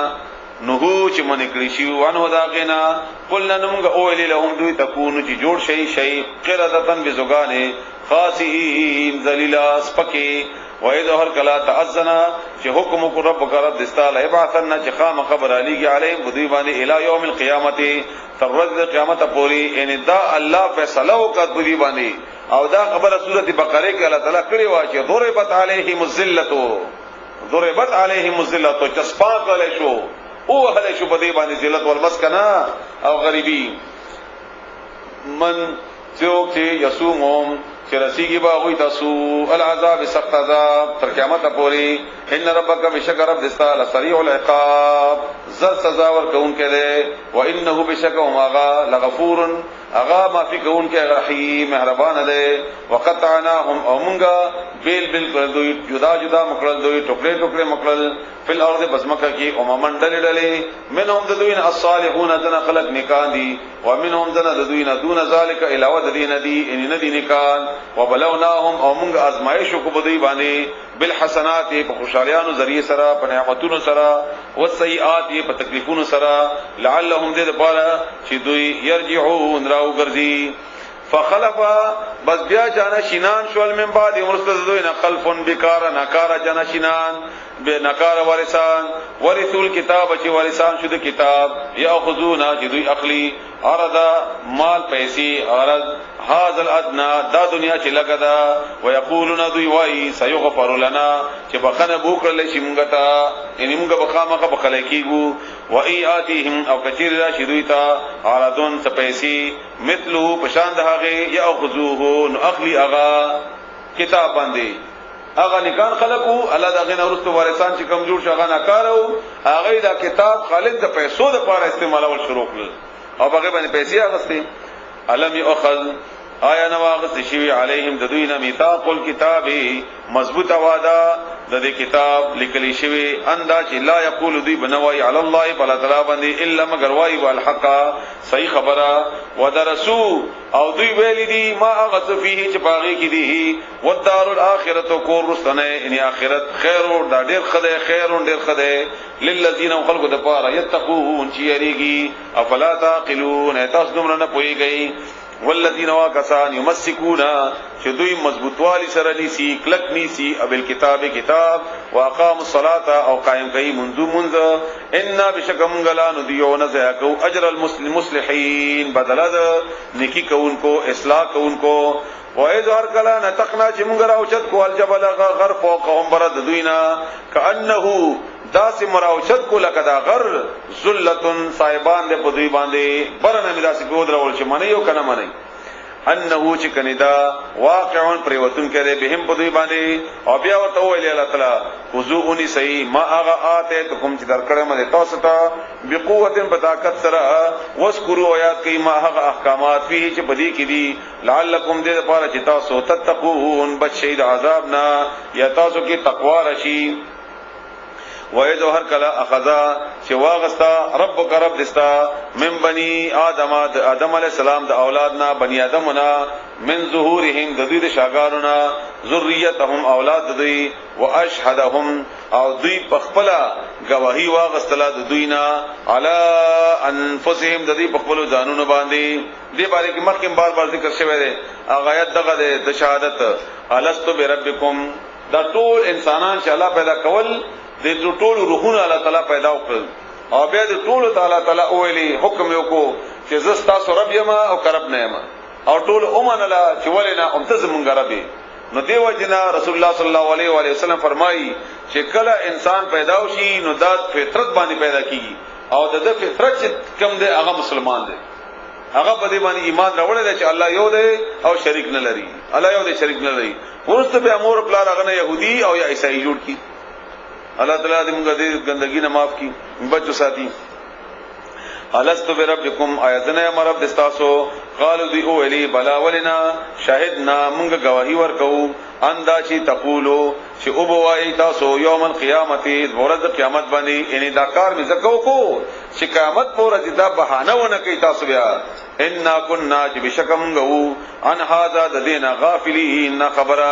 نهو چې من کړی شي وانه دا غنا قلنا نمغه اول لهم دوی تكون چې جوړ شي قردتن بزغانه خاصين ذلیلا سپکی وإذ هر کلا تأذنا چې حکم کو رب رب دستال ابعثنا چې خام خبر علیږي علیهم بدوی باندې الی یوم القیامت تر ورځ قیامت پورې ان دا الله فیصله وکړ بدوی باندې او دا خبره سورته بقره کې الله تعالی کړی و چې ضربت علیهم الذلة چسپا کړل شو او هله شو بدی باندې ذلت والمسکنه او غریبی من څوک چې یسومهم چې رسیږي با وي تاسو العذاب سخت عذاب تر قیامت پورې ان ربک بشک رب دستا سریع العقاب زر سزا ورکون کړي و انه بشک ماغا لغفور اغا معافی کون کې رحیم مهربان دی وقطعناهم اومنګا بیل دوی جدا جدا مکړل دوی ټوکړي ټوکړي مکړل فل ارض بسمکه کې اممن ډلې منهم ذوین الصالحون ذن خلق نکان دي ومنهم ذن ذوین دون ذلك علاوه ذین دي ان ندی نکان وبلوناهم اومنګ ازمایش کو بدوی باندې بالحسنات په خوشالیانو ذریعہ سره په نعمتونو سره والسیئات په تکلیفونو سره لعلهم ذ لپاره چې دوی يرجعون راو ګرځي فخلفا بس بیا جانا شینان شول من بعد مرستدوین خلفن بکار نکار جانا شینان بے نکار وارثان ورثول کتاب چې وارثان شو د کتاب یاخذون چې دوی اخلی عرض مال پیسې عرض هاذ الادنى دا دنیا چې لګدا ويقولون دوی وای سيغفر لنا چې بخنه بوکړل شي مونږ ته یعنی مونږ بخامخه بخلای کیګو و ایاتهم او کثیر راشي دوی ته عرضون څه پیسې مثلو پشان دهغه یاخذوه نو اخلی اغا کتاب باندې اغا نکان خلقو الله دا غنه ورستو وارثان چې کمزور شغه نه کارو هغه دا کتاب خالد د پیسو د لپاره استعمالول شروع کړل او هغه باندې پیسې اغستې علم یاخذ آیا نواغس شوی علیهم د دوی نه میثاق الكتاب مضبوط وعده د دې کتاب لیکلی شوی اندا چې لا یقول دوی بنوای علی الله فلا تعالی باندې الا مگر وای والحق صحیح خبره ودرسو او دوی ویل دي ما غص فيه چې باغی کې دي والدار الاخرته کور رستنه ان اخرت خیر او دا ډیر خدای خیر او ډیر خدای للذین خلقوا د پاره یتقون چې یریږي افلا تعقلون تاسو دومره نه پويږئ والذین واکسان یمسکون چې دوی مضبوطوالی سره نیسی کلک نیسی ابل کتاب کتاب واقام الصلاة او قائم کوي منذ ان بشکم غلان دیو نزاکو اجر المصلحین بدل د نیکی کوونکو اصلاح کوونکو وای ظهر کلا نتقنا چې مونږ راوچت کو الجبل غر فوقهم برد دوینا کانه داس مراوچت کو لکه دا غر ذلتن صاحبان دې په دوی باندې برنه میراث کو درول چې منی یو کنه منی انه چې کنيدا واقعون پریوتون کړي بهم په دوی باندې او بیا ورته ویل الله تعالی خذوني صحیح ما هغه آته ته کوم چې درکړم مده تاسو ته بقوه بطاقت سره وذكروا آیات کې ما هغه احکامات فيه چې بدی کې دي لعلکم دې لپاره چې تاسو تتقون بچی د عذاب نه یا تاسو کې تقوا رشي وایذ هر کلا اخذا چې واغستا ربک رب دستا من بني آدم علیہ السلام د اولادنا بني آدمنا من ظهورهم د دوی د شاګانونا ذریتهم اولاد د دوی واشهدهم او دوی پخپلا گواہی واغستلا د دوینا علی انفسهم د دوی پخپلو ځانونو باندې دې باره کې مخکې بار ذکر شوی دی اغایت دغه د شهادت الستو بربکم دا ټول انسانان چې الله پیدا کول د ټول روحونه الله تعالی پیدا وکړل او بیا د ټول تعالی اولی حکم یو کو چې زستا سو رب یما او کرب نه یما او ټول اومن الله چې ولنا امتزمون غربي نو دیو جنا رسول الله صلی الله علیه و علیه وسلم فرمایي چې کله انسان پیدا وشي نو د فطرت باندې پیدا کیږي او د فطرت کم دی هغه مسلمان دی هغه په دې باندې ایمان راوړل دی چې الله یو دی او شریک نه لري الله یو دی شریک نه لري ورسته به امور پلا راغنه يهودي او یا عیسائی جوړ کی الله تعالی دې موږ دې ګندګي نه معاف کی بچو ساتي الستو بربکم ایتنا مرب دستاسو قالو دی او الی بلا ولنا شاهدنا موږ گواہی ورکو اندا چی تقولو چې او بوای تاسو یوم القیامت ورځ قیامت باندې یعنی دا کار می زکو کو چې قیامت پورې دا بهانه ونه کوي تاسو بیا ان كنا بشکم غو ان هاذا د دینه غافلین خبره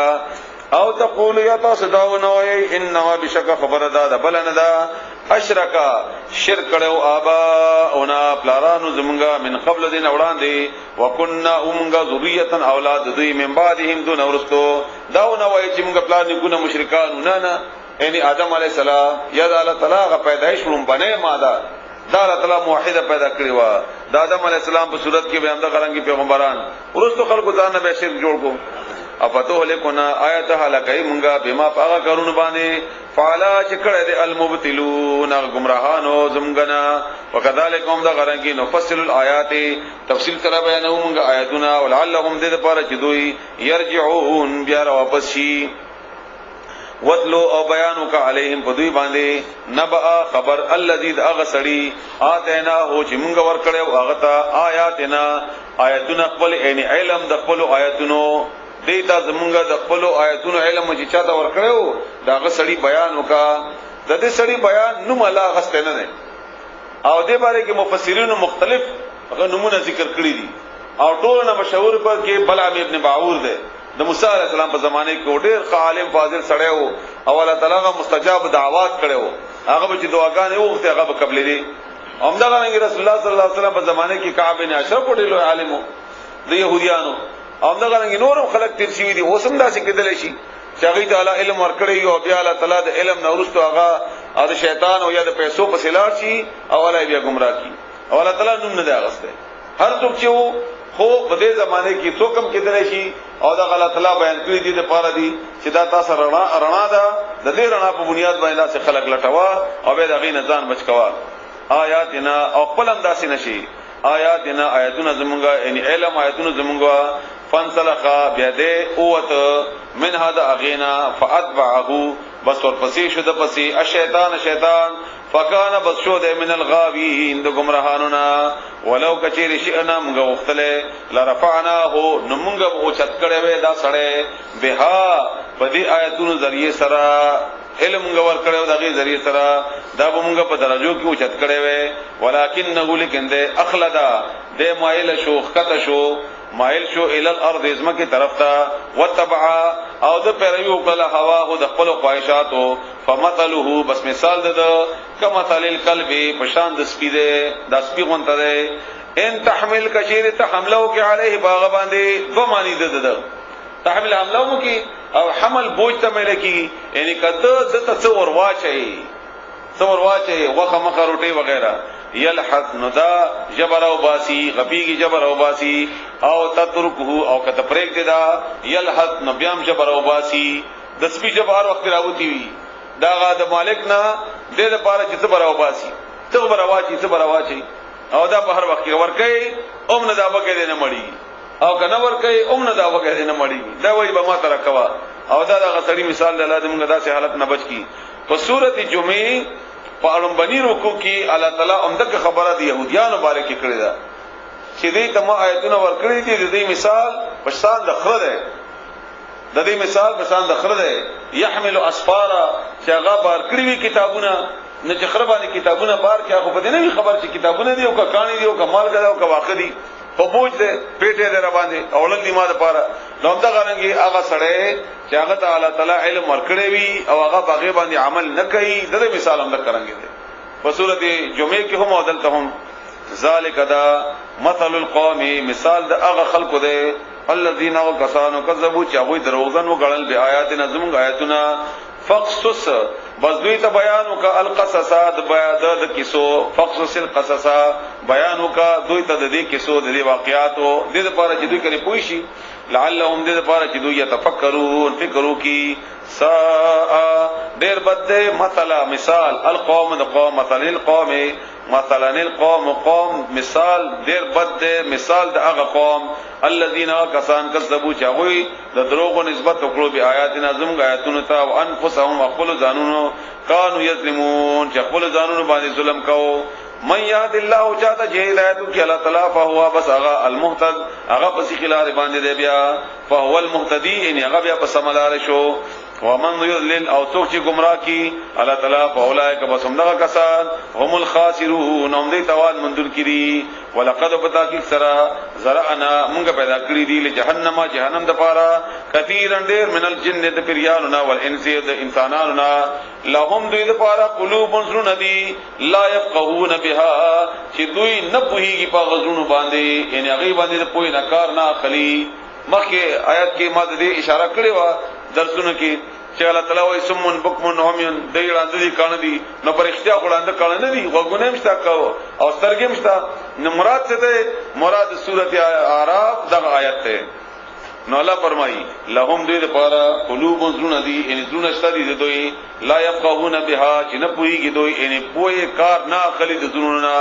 او تقول یا تاسو داو نوې انما بشک خبره دا بلنه دا اشرکا شرک کړو ابا اونا پلارانو زمونږه من قبل دین وړاندې وکنا اومږه ذریه اولاد دوی من بعدهم دون ورستو داو نوې چې موږ پلان نه ګونه مشرکان نه یعنی آدم علی السلام یا الله تعالی غ پیدایش روم بنه ماده دا الله تعالی موحد پیدا کړی و د آدم علی السلام په صورت کې به هم د غرنګي پیغمبران ورستو خلکو ځان به شرک جوړ کو افتو لکنا آیت حلقای منگا بما پاگا کرون باندې فعلا چکڑ دے المبتلون گمراہانو زمگنا وکذالکم دا غرنگی نفصل الآیات تفصیل ترہ بیانو منگا آیتنا ولعلهم دے پارا چدوئی یرجعون بیارا واپس شی وَتْلُو او بیانو کا علیہم پدوی باندے نبأ خبر الذی اغسڑی آتینا ہو چی منگا ورکڑے اغتا آیاتنا آیتنا قبل این علم دقبلو آیتنو دیتا زمونږه د خپل آیاتونو علم چې چاته ورکړو دا غسړي بیان وکا د دې سړي بیان نوم الله غسته نه او دې باره کې مفسرینو مختلف نمونه ذکر کړی دي او ټول نه مشهور پر کې بلعم ابن باعور ده د موسی علی السلام په زمانه کې ډېر عالم فاضل سړی وو او الله تعالی مستجاب دعوات کړو هغه چې دعاګانې وغوښته هغه به قبلې دي همدغه رسول الله صلی الله علیه وسلم په زمانه کې کعب بن اشرف ډېر عالم وو د يهوديانو او دا غرنګ نورم خلق تیر شي دي اوسم داسې کېدل شي چې هغه تعالی علم ورکړي او بیا الله تعالی د علم نورستو هغه د شیطان او یا د پیسو په سلار شي او الله بیا گمراه کی او الله تعالی نوم نه دی غسته هر څوک چې خو په دې زمانه کې څوکم کېدل شي او دا الله تعالی بیان کړی دي د پاره دي چې دا تاسو رڼا ده د دې رڼا په بنیاد باندې چې خلق لټوا او به د غي نزان بچکوا آیاتنا او خپل انداسي نشي آیاتنا آیاتنا زمونږه یعنی علم آیاتنا زمونږه فانسلخا بیاده اوت من هذا اغینا فاتبعه بس ورپسې شو د پسې الشیطان شیطان فکان بس شو د من الغاوین د گمراهانونا ولو کچیر شئنا موږ وختله لرفعناه نو موږ او چت کړه وې دا سړې بها بدی آیاتونو ذریعہ سره علم موږ ور کړو دغه ذریعہ سره دا موږ په درجو کې او چت کړه وې ولکنه لیکن د اخلدا د مایل شو خطه شو مایل شو ال الارض ازمه کی طرف ته وتبع او د پیروي وکړه هوا هو د خپل خواهشاتو فمثله بس مثال ده کما مثال القلب پشان د سپیده د سپی غونته ده ان تحمل کثیر تحملو کې علیه باغ باندې دو معنی ده تحمل حملو کې او حمل بوج ته ملکی یعنی کته د تصور واچي وخه مخه روټي وغیرہ یلحد ندا جبر او باسی غبیگی جبر او باسی او تترکه او کته پریک دا یلحد نبیام جبر او باسی د سپی جبر وخت راوتی وی دا غا د مالک نه د لپاره چې صبر او باسی صبر واچي او دا په هر وخت کې ورکه اوم نه دا وکړي نه مړی او کنه ورکه اوم نه دا وکړي نه مړی دا وایي به ما تر کوا او دا د غسړی مثال د لازم غدا سه حالت نه بچ کی په سورته جمعه پالم بنی رکو کې الله تعالی عمدک خبره دی يهوديان مبارک کړی دا چې دې تم آیتونه ور کړی دي د دې مثال پشان د خره ده د دې مثال پشان د خره ده يحمل اسفارا چې هغه بار کړی وی کتابونه نه چې خره باندې کتابونه بار کې هغه په دې نه خبر چې کتابونه دي او کا کہانی دي او کمال غدا او کا واقع دي په بوج ده پیټه ده را باندې اولن دی ما ده پاره نو دا غرانګي هغه سړی چې هغه تعالی تعالی علم ورکړي وي او هغه باغې باندې عمل نه کوي د مثال هم لکرانګي ده په سورته جمعه کې هم عدالت هم ذالک دا مثل القوم مثال د هغه خلقو ده الذين وكسانوا كذبوا چې هغه دروغجن وګړل به آیاتنا زموږ آیاتنا فقصص بس دوی ته بیان وکا القصصات بیان د کیسو فقصص القصص بیان وکا دوی ته د دې کیسو د واقعاتو د دې لپاره چې دوی کړي پوي شي لعلهم دې لپاره چې دوی يتفکرون فکرو کی سا ډېر بد مثلا مثال القوم د قوم مثلا القوم مثلا القوم قوم مثال ډېر بد مثال د هغه قوم الذين كسان كذبوا چاوي د دروغو نسبت وکړو به آیاتنا زموږ آیاتونو ته او انفسهم خپل ځانونو كانوا يظلمون چې خپل ځانونو باندې ظلم کوي من یاد الله چاته چې هدایت کی الله تعالی فهو بس هغه المهتد هغه پس خلال باندې دی بیا فهو المهتدی یعنی هغه بیا په سملار شو ومن یضلل او څوک چې گمراه کی الله تعالی فاولائک بس همدغه کسان هم الخاسرون هم دې توان مندل کړي ولقد بتاکی سرا زرعنا مونږ پیدا کړی دی له جهنم د پاره کثیرن ډیر من الجن د پیرانو والانس د انسانانو لهم دوی د پاره قلوب زرون دي لا يفقهون بها چې دوی نه پوهیږي په غزونو باندې یعنی هغه باندې د پوهې نه کار نه اخلي مخکې آیات کې ما د دې اشاره کړې و درسونه کې چې الله تعالی وایي سمون بکمن همین د وړاندې دي کانه دي نو پر اختیار وړاندې کانه نه دي وګونه مشتا کو او سترګې مشتا نو مراد څه ده مراد سورته اعراف دغه آیت ته نو الله فرمایي لهم دوی لپاره قلوب زرون دي ان زرون شتدي دوی لا يفقهون بها چې نه پوهیږي دوی ان پوهه کار نه اخلي د زروننا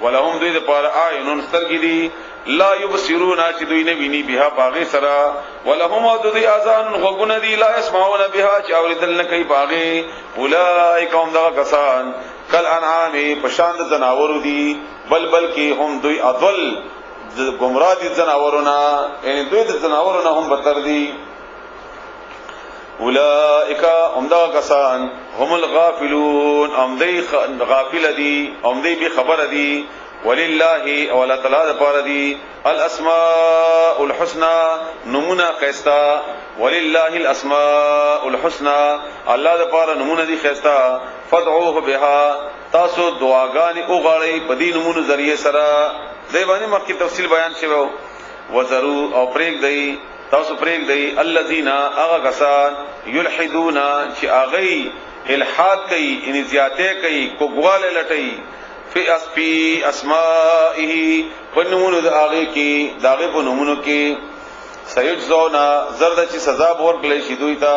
ولهم دوی لپاره عینون سترګې دي لا يبصرون چې دوی نه ویني بها باغې سرا ولهم دوی اذان غوګونه دي لا يسمعون بها چې اوریدل نه کوي باغې اولئک هم دا کسان کل انعام پشان د زناورو دي بلکې هم دوی اضل گمراه دي زناورونه یعنی دوی د زناورونه هم بدتر دي اولئک هم دا کسان هم الغافلون هم دی غافل دي هم دی به خبر دي ولله اولا تعالی پر دی الاسماء الحسنى نمونه خيستا ولله الاسماء الحسنى الله پر نمونه دي خيستا فدعوه بها تاسو دعاګانی او غړی په دې نمونه ذریعہ سره دې باندې مکه تفصیل بیان شوی وزرو او پریک دی تاسو پریک دی الذين اغغسان يلحدون چې اغي الحاد کوي ان زیاته کوي کوګواله لټي فی اسمائه فنمونو دا آغی کی داغی پا نمونو کی سیجزونا زرد چی سزا بورکلی شی دوی تا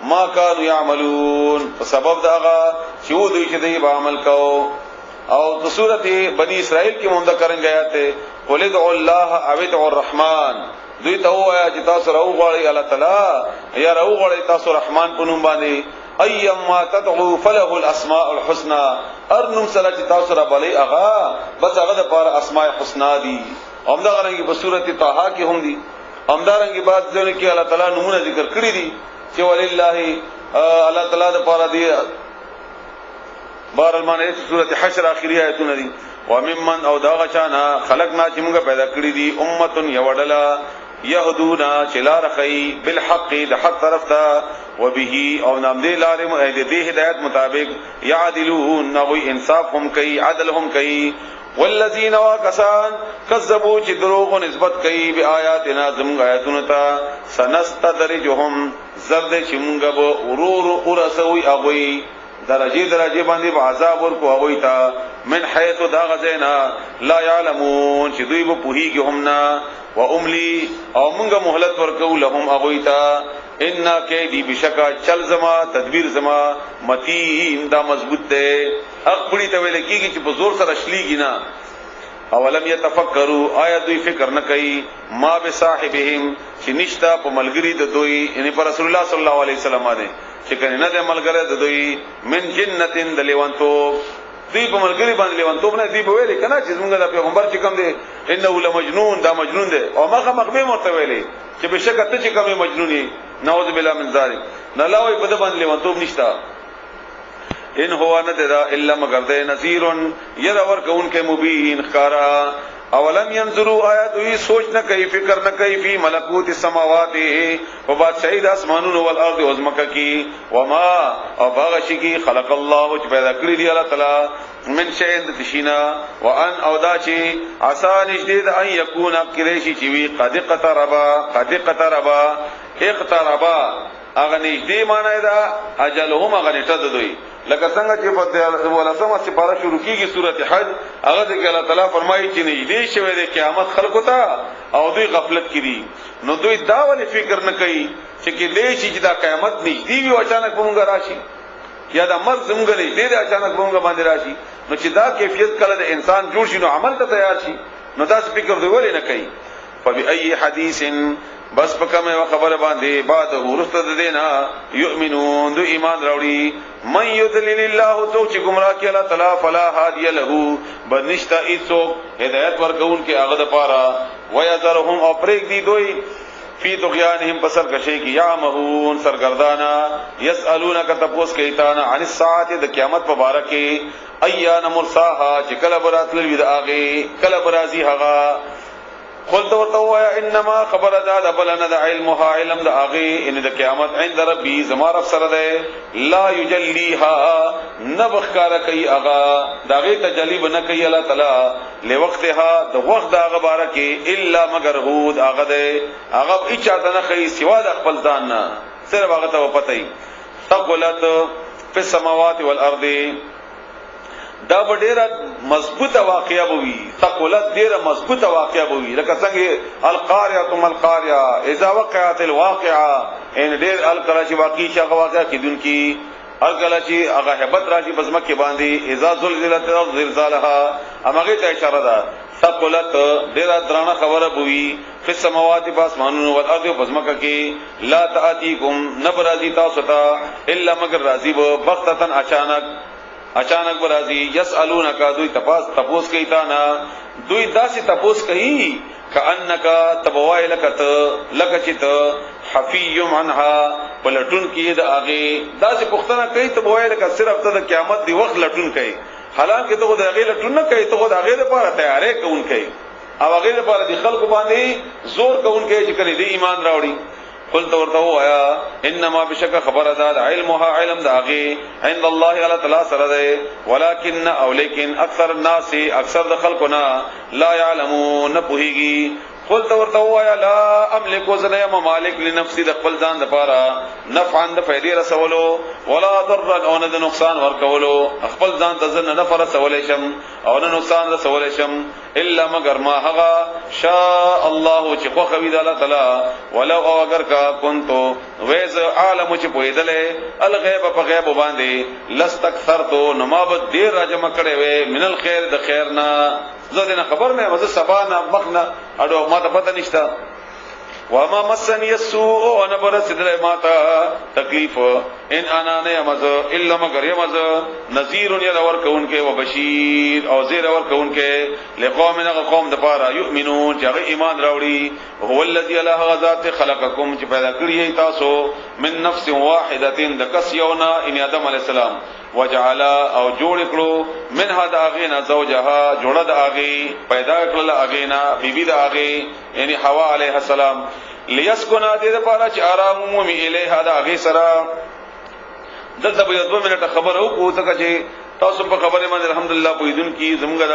ما کانو یعملون سبب دا آغا چیو دوی چی دی با عمل کو او تصورت بنی اسرائیل کی مندہ کرن گیا تے قل ادعو اللہ او ادعو الرحمن دوی تا ہوا یا چی تاسو رو غوڑی اللہ تعالی یا رو غوڑی تاسو رحمان پنوم باندی ايما تدعو فله الاسماء الحسنى ارنم سره چې تاسو را بلې اغا بس هغه د پاره اسماء الحسنا دي همدا غرانګي په سورته طه کې هم دي همدا رنګي بعد ځنه کې الله تعالی نمونه ذکر کړی دي چې ولله الله تعالی د پاره دي بار المانه سورته حشر اخري آیتونه دي وممن او دا غچانا خلقنا چې موږ پیدا کړی دي امه یوډلا يهدونا چلار خي بالحق د حق طرف ته وبه او نام دې لارې مؤید دې هدایت مطابق يعدلون نو انصاف هم کوي عدل هم کوي والذین واکسان کذبوا چې دروغ نسبت کوي به آیاتنا زموږ آیاتونو ته سنستدرجهم زرد چې موږ به ورور ورسوي اغوي درجه باندې په عذاب ورکو اغوي ته من حيث دا غزینا لا يعلمون چې دوی به پوهیږي هم نه و املی او مونږه مهلت ورکو لهم اغویتا ان کیدی بشکا چل زما تدبیر زما متین دا مضبوط ده اخبری ته ویل کیږي چې په زور سره شلیږي نه اولم يتفکروا آیا دوی فکر نه کوي ما بصاحبهم چې نشتا په ملګری د دوی یعنی پر رسول الله صلی الله علیه وسلم باندې چې کنه نه د ملګری د دوی من جنتین د لیوانتو دی په ملګری باندې لیوانتوب نه دی په ویلې کنه چې زمونږ د پیغمبر چې کوم دی انه لمجنون دا مجنون دی او مخه مخبه مرته ویلې چې بشکه ته چې کوم مجنونی نعوذ بالله من ذلک نه لاوي په د باندې لیوانتوب نشتا ان هو نددا الا مگر ده نذیر ير ور کون کے مبین خارا اولم ينظروا آیات وی سوچ نہ کئی فکر نہ کئی فی ملکوت السماوات و بادشاہی د اسمانونو والارض و زمکہ کی وما او باغشی کی خلق الله چې پیدا کړی دی الله تعالی من شین تشینا وان او دا چې آسان شدید ان یکون قریشی چې وی قد قتربا اقتربا اغه نږدې معنی دا اجلهم اغه نټه دوی لکه څنګه چې په ولسمه سپاره شروع کیږي سورته حج هغه د الله تعالی فرمایي چې نږدې شوه د قیامت خلقو ته او دوی غفلت کړي نو دوی دا ولې فکر نه کوي چې کې دې چې دا قیامت نږدې وي او اچانک موږ راشي یا دا مرګ زموږ نږدې دی اچانک موږ باندې راشي نو چې دا کیفیت کله د انسان جوړ شي نو عمل ته تیار شي نو دا فکر دوی ولې نه کوي فبأي حديث بس پکمه خبر باندې بعد ورسته دینا یؤمنون دو ایمان راوړي من یذلل الله تو چې گمراه کی الله تعالی فلا هادی له بنشتا ایسو هدایت ورکون کې هغه د پاره ويذرهم او پرېګ دی دوی فی طغیانهم بسر کشی کی یامهون سرگردانا یسالونک تپوس کیتانا عن الساعه د قیامت مبارک ایان مرساها چې کله براتل وی د اغه کله برازی هغه قلت ورتوایا انما خبر داد بلنا د علمها علم د اغه ان د قیامت عند ربی زما رب سره ده لا یجلیها نبخکار کوي اغا داغه تجلی بن کوي الله تعالی لوقتها د وخت د اغه بارکه الا مگر هود اغه ده اغه اچاته نه کوي سوا د خپل ځان نه صرف هغه ته پته ثقلت فی السماوات والارض دا ډیره مضبوطه واقعیا بوي ثقلت ډیره مضبوطه واقعیا بوي لکه څنګه القارعه القارعه اذا وقعت الواقعه ان ډیر القراشی واقعي شغه واقعا کیدونکي القلاشی هغه hebat راشي بزمکه باندې اذا زلزلت الارض زلزالها امغه ته اشاره ده ثقلت ډیره درانه خبره بوي په سماوات پاسمانونو او ارض بزمکه کې لا تاتيكم نبرازي تاسو ته الا مگر راضي بغتتن اچانک برازی یسالونک دوی تپوس کوي تا نه دوی داسې تپوس کوي کانک تبوای لکت لکچت حفی عنها بلټون کې د اغه داسې پختنه کوي تبوای لکت صرف ته د قیامت دی وخت لټون کوي حالانکه ته د اغه لټون نه کوي ته د اغه لپاره تیارې کوون کوي او اغه لپاره د خلکو باندې زور کوون کوي چې کله دې ایمان راوړي قلت ورته آیا انما بشک خبر داد علمها علم داغي عند الله تعالی سره ده ولكن او لیکن اکثر الناس اکثر د خلقنا لا يعلمون نپوهیږي قلت ورته آیا لا املك وزن مالک لنفسي د خپل ځان لپاره نفعا د فائدې رسولو ولا ضرا او نه د نقصان ورکولو خپل ځان ته ځنه نفع رسولې شم او نه نقصان رسولې شم الا مگر ما هغه شاء الله چې خو خوي د الله تعالی ولو او اگر کا كنتو ویز عالم چې پویدلې الغیب په غیب باندې لستکثرتو نمابد دیر راجم کړي وې من الخير د خیرنا زه دې خبر نه وځه سبا نه مخنه اډو ما ته پته نشته وما مسني السوء وانا برسدل ماتا تکلیف ان انا نه مز الا مگر يمز نذير يدور كون کې وبشير او زير ور كون کې لقوم قوم د پاره يؤمنون چې ایمان راوړي هو الذي الله ذات خلقكم چې پیدا کړی تاسو من نفس واحده د کس یونا ان ادم علی السلام وجعل او جوړ کړو من هدا اغینا زوجها جوړه د اغي پیدا کړل اغینا بیبي د اغي یعنی حوا علیہ السلام لیسکنا دې لپاره چې آرام مومي الیها د اغي سره دلته به 2 منټه خبر او کو څنګه چې تاسو په خبره باندې الحمدلله پویدون کی زموږه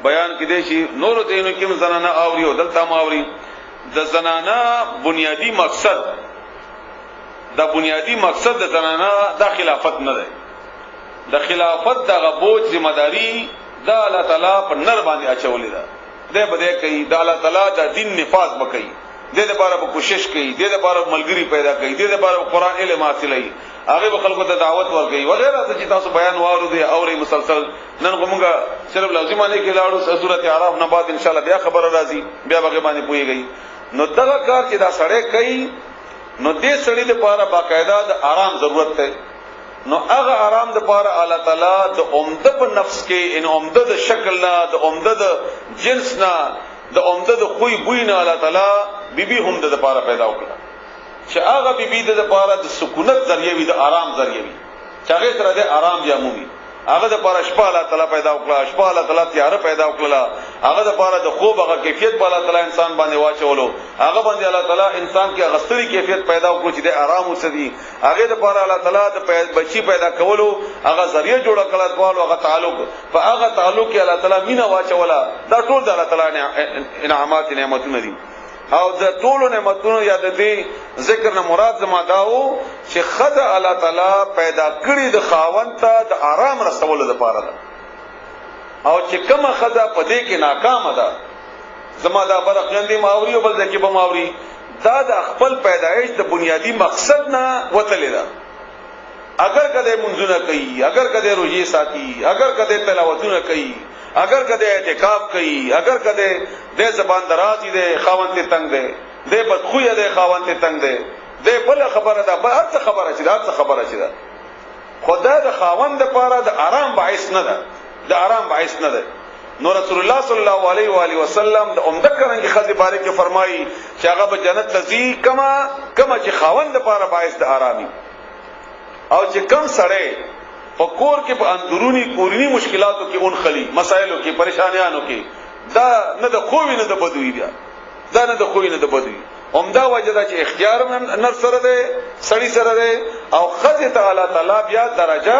بیان کې دي شي نور ته نو کوم زنانه اوري او دلته ما اوري د زنانه بنیادی مقصد د زنانه د خلافت نه ده د خلافت د غبوج ذمہ داری د الله تعالی په نر باندې اچولې ده د بده کوي د الله تعالی د دین نفاذ وکړي د دې لپاره کوشش کوي د دې لپاره ملګری پیدا کوي د دې لپاره قران علم حاصلوي هغه به خلکو ته دعوت ورکړي وغیرہ چې تاسو بیان وارو دي اوري مسلسل نن کومه صرف لازمه نه کې لاړو سورته اعراف نه بعد ان شاء الله بیا خبر راځي بیا هغه باندې پويږي نو دغه کار چې دا سړی کوي نو دې سړی لپاره باقاعده د آرام ضرورت ده نو هغه آرام د پاره الله تعالی د عمده په نفس کې ان عمده د شکل نه د عمده د جنس نه د عمده د خوې بوی نه الله تعالی بیبي هم د پاره پیدا وکړه چې هغه بیبي د پاره د سکونت ذریعہ وي د آرام ذریعہ وي چې هغه سره د آرام جامومي هغه د پاره شپه الله تعالی پیدا وکړه شپه الله تعالی تیار پیدا وکړه هغه د پاره د خوب هغه کیفیت په الله تعالی انسان باندې واچولو هغه باندې الله تعالی انسان کې غستري کیفیت پیدا وکړي چې د آرام وسدي هغه د پاره الله تعالی د بچي پیدا کولو هغه ذریعہ جوړ کړل په هغه تعلق په هغه تعلق کې الله تعالی مینا واچولا دا ټول د الله تعالی انعامات نعمتونه دي او د ټولو نعمتونو یاد دي ذکر نه مراد زما داو چې خدای الله تعالی پیدا کړی د خاوند ته د آرام رسولو لپاره ده او چې کومه خدای په دې کې ناکامه ده زما دا برخندې ماوري او بل ځکه به ماوري دا د خپل پیدایش د بنیادی مقصد نه وتلې ده اگر کده منځونه کوي اگر کده روزي ساتي اگر کده تلاوتونه کوي اگر کده اعتکاف کوي اگر کده د زبان درازي ده خاوند ته تنگ ده د بدخوې ده خاوند ته تنگ ده د بل خبره ده هر څه خبره چې دا څه خبره چې ده خدای د خاوند لپاره د آرام باعث نه ده د آرام باعث نه ده نو رسول الله صلی الله علیه و آله وسلم د عمده کرنګي خدای بارک فرمایي چې هغه به جنت لذي کما چې خاوند لپاره باعث د آرامي او چې کم سړی په کور کې په اندرونی کورنی مشکلاتو کې اون خلی مسایلو کې پریشانیانو کې دا نه د خووی نه د بدوی بیا دا نه د خووی نه د بدوی عمده وجدا چې اختیار نر سره ده سړی سره ده او خدای تعالی تعالی بیا درجه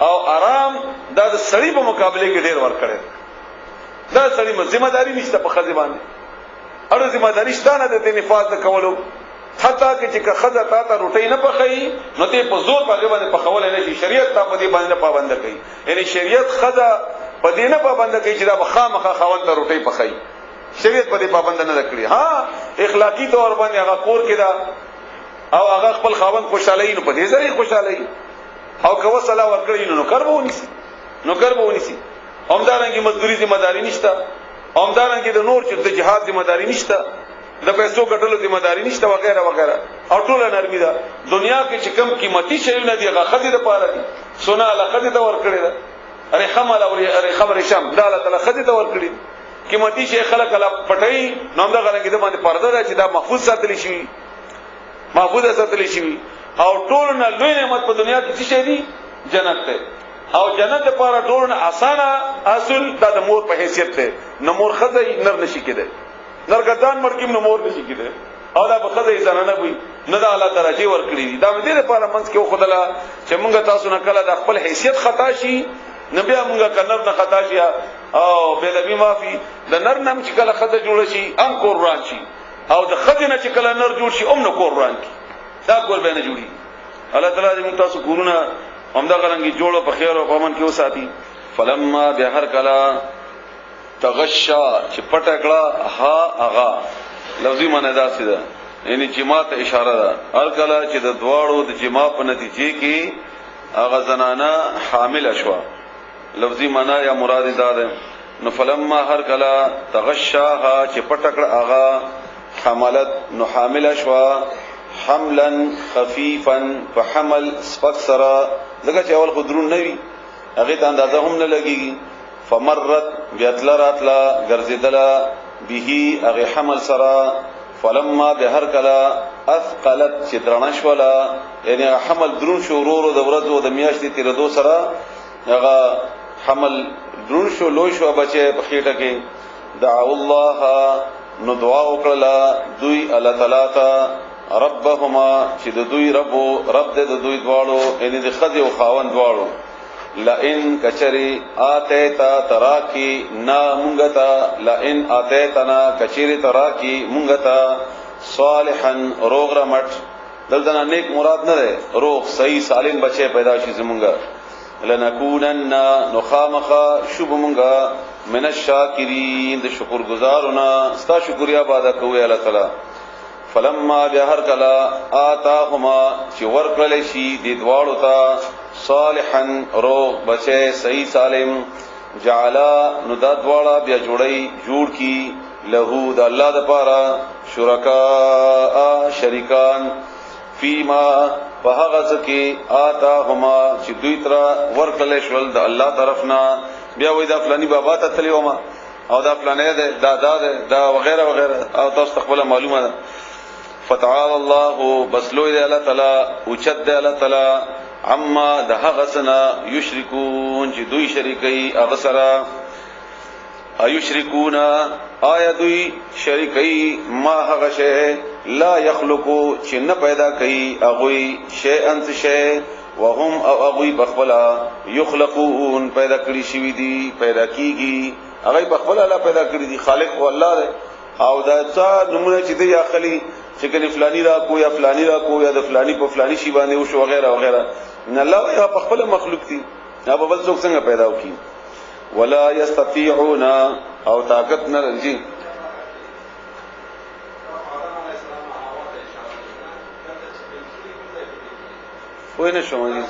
او آرام دا د سړی په مقابله کې ډیر ور کړي دا سړی ذمہ داری نشته په خدای باندې اړه ذمہ داری شته نه د نفاذ کولو حتی چې خدای تا ته روټي نه پخې نو ته په زور باندې پخول نه شي شریعت ته په دې باندې پابند کوي یعنی شریعت خدای په دې نه پابند کوي چې دا بخامخه خوند ته روټي پخې شریعت په دې پابند نه کړی ها اخلاقی طور باندې هغه کور کې دا او هغه خپل خوند خوشاله نه په دې ځای خوشاله او کو صلاح ورکړي نو کربو ونیسي همدارنګه مزدوري ذمہ داری نشته همدارنګه د نور چې د جهاد ذمہ داری نشته د پیسو ګټلو ذمہ داری نشته وغیرہ وغیرہ او ټول نرمي ده دنیا کې چې کم قیمتي شیونه دي هغه خدي د پاره دي سونا له خدي ته ور کړی ده اره خمل او اره خبر شم دا له تعالی خدي ته ور کړی قیمتي شی خلک لا پټي نوم دا غره کې د باندې پرده ده چې دا محفوظ ساتل شي محفوظ ساتل شي او ټول نه لوی نعمت په دنیا کې څه دي جنت ته او جنت لپاره ټول نه اسانه اصل د مور په حیثیت ته نمور خدای نر نشي کېده نرګدان مرکیم نمور نشي کېده او دا په خدای زنانه وي نه د اعلی درجه ور کړی دا دې لپاره منځ کې خدلا چې مونږ تاسو نه کله د خپل حیثیت خطا شي نبي مونږه کنر نه خطا شي او به نبی معافي د نر نام چې کله خدای جوړ شي ام قرآن شي او د خدای نه چې کله نر جوړ شي ام نه قرآن کی دا کول به نه جوړي الله تعالی دې تاسو ګورونه همدا غرانګي جوړو په خیر او پامن کې وساتي فلما بهر کلا تغشا چې پټکړه ها اغا لفظي معنی دا سیده یعنی جما ته اشاره ده هر کله چې د دواړو د جما په نتیجې کې اغا زنانه حامل شوه لفظي معنی یا مراد دا ده نو فلما هر کله تغشا ها چې پټکړه اغا حملت نو حامل شوا حملا خفيفا فحمل سپک سرا دغه چې اول خودرون نوي هغه ته اندازه هم نه لګي فمرت بیاتلا راتلا ګرځیدلا به هغه حمل سرا فلما بهر کلا اثقلت چدرنش ولا یعنی حمل درون شو ورو د ورځو د میاشتې تیر دو سرا هغه حمل درون شو لوی شو بچي په خېټه کې دعوا الله نو دعا وکړه دوی الله تعالی ته ربهما چې د دوی رب د دوی دواړو یعنی د خدای او خاوند دواړو لئن کچری آتیتا تراکی نا مونگتا لئن آتیتنا کچری تراکی مونگتا صالحا روغ رمٹ دلتنا نیک مراد نہ دے روغ صحیح سالم بچے پیدا شی زمونگا لنکونن نخامخا شب مونگا من الشاکرین د شکر گزارنا ستا شکریا بادا کوئی اللہ تعالی فلما بهر کلا آتاهما چې ورکړل شي د دواړو ته صالحا روغ بچي صحیح سالم جعلا نو دا دواړه بیا جوړ کی له د الله د پاره شرکا شریکان فيما فهغه ځکه آتاهما چې دوی تر ورکړل شول د الله طرفنا بیا وای دا فلانی بابا ته تللی وما او دا فلانه دا وغیرہ وغیرہ او تاسو خپل معلومه ده فتعال الله بسلو دی الله تعالی اوچت دی الله تعالی عما ده غسنا یشرکون چې دوی شریکي اغسرا ایشرکون آیا دوی شریکي ما هغه شی لا يخلقو چې نه پیدا کوي اغوی شی انت شی وهم او اغوی بخبلا یخلقون پیدا کړی شوی دی پیدا کیږي هغه بخبلا الله پیدا کړی دی خالق او الله دی او دا څا نمونه چې دی اخلي چې کله فلانی را کو یا فلانی را کو یا د فلانی په فلانی شی باندې او شو وغیرہ وغیرہ ان الله یا په خپل مخلوق دي یا په بل څوک څنګه پیدا وکي ولا یستطيعون او طاقت نه لري وای نه شو نه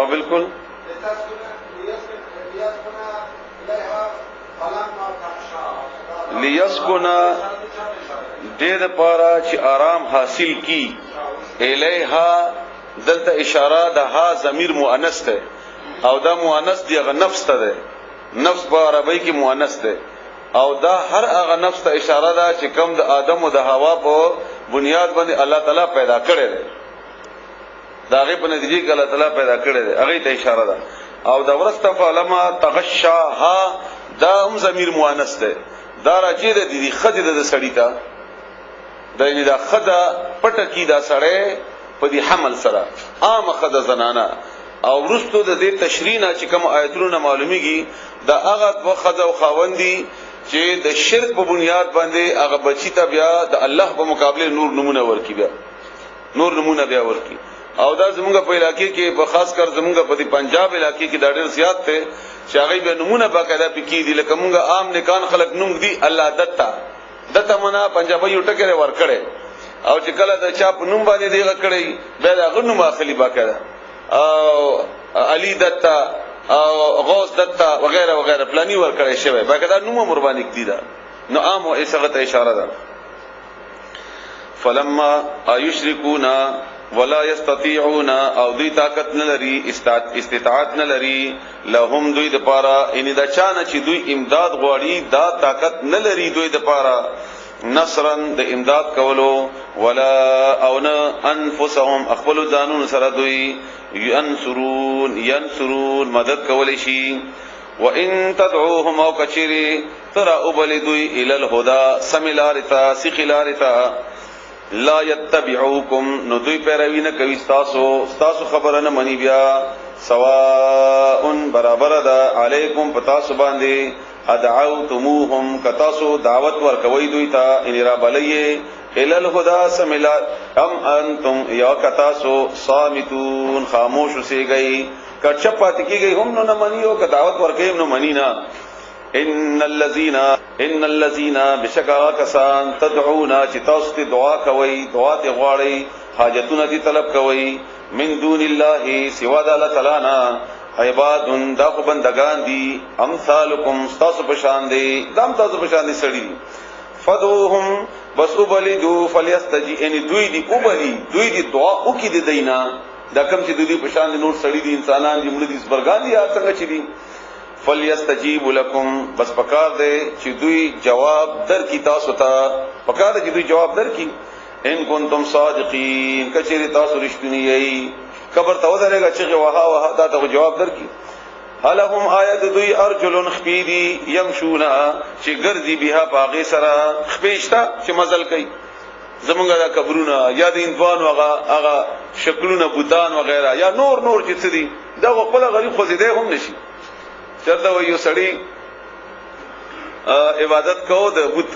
بالکل لیسکنا دې د پاره چې آرام حاصل کی الیها دلته اشاره ده ها ضمیر مؤنث ده او دا مؤنث دی غ نفس ته ده نفس په عربی کې مؤنث ده او دا هر هغه نفس ته اشاره ده چې کوم د آدم او د حوا په بنیاد باندې الله تعالی پیدا کړی دی دا غي په نتیجه کې الله تعالی پیدا کړی دی هغه ته اشاره ده او دا ورسته فلما تغشاها دا هم ضمیر مؤنث ده دا راځي د دې خدای د سړی ته دا نه دا خدا پټ کی دا سړی په دې حمل سره عام خدا زنانا او ورستو د دې تشریح نه چې کوم آیتونه معلومیږي دا هغه و خدا او خاوندی چې د شرک په بنیاد باندې هغه بچی ته بیا د الله په مقابله نور نمونه ورکی بیا نور نمونه بیا ورکی او دا زمونږ په علاقې کې په خاص کر زمونږ په دې پنجاب علاقې کې دا ډېر زیات ته چې هغه به نمونه باقاعده پکې دي لکه مونږ عام نکان خلک نوم دي الله دتا منا پنجابي یو ټکره ور کړي او چې کله د چا په نوم باندې دیغه کړي به دا غنوم اخلي باقاعده او علي دتا او غوث دتا وغیرہ وغیرہ پلاني ور کړي شوی باقاعده نوم قرباني کړي دا نو عام او ایسغه ته اشاره ده فلما ايشركون ولا يستطيعون او دوی طاقت نه لري استطاعت نه لري لهم دوی د پاره ان دا چانه چې دوی امداد غواړي دا طاقت نه لري دوی د پاره نصرن د امداد کولو ولا او نه انفسهم خپل ځانون سره دوی ينصرون مدد کولای شي وان تدعوهم او کچری ترى ابل دوی الى الهدى سملارتا سخلارتا لا يتبعوكم نو دوی پیروی نه کوي تاسو خبره نه منی بیا سواء برابر ده علیکم پتاسو باندې ادعوتموهم کتاسو دعوت ورکوي دوی ته ان را بلیه الى الهدى سملا ام انتم یا کتاسو صامتون خاموش سی گئی کچپات کی گئی هم نو نه منی او ک دعوت ورکې نو منی نه ان الذين بشکا کسان تدعونا چې تاسو ته دعا کوي دعا ته غواړي حاجتونه دي طلب کوي من دون الله سوا د الله تعالی نه عباد دا خو بندگان دي امثالکم تاسو په شان دي دام تاسو په شان دي سړي فدوهم بس وبلیدو فلیستجی ان دوی دی وبلی دوی دی دعا او کی دی دینا دا کم چې دوی په شان دي نور سړي دي انسانان دي مړي دي سپرګان دي یا څنګه چي دي فلیستجیب لکم بس پکار دے چې دوی جواب در کی تاسو ته پکار دے چې دوی جواب در کی ان کنتم صادقین کچری تاسو رښتونی یی قبر ته ودرېګه چې وها دا ته جواب در کی هلهم آیت دوی ارجلن خفیدی یمشونا چې ګرځي بها باغی سرا خپېشتا چې مزل کوي زمونږ دا قبرونه یا د اندوان هغه شکلونه بوتان وغیرہ یا نور چې څه دي دا خپل غریب خوځیدې هم نشي چرته یو سړی عبادت کوو د بت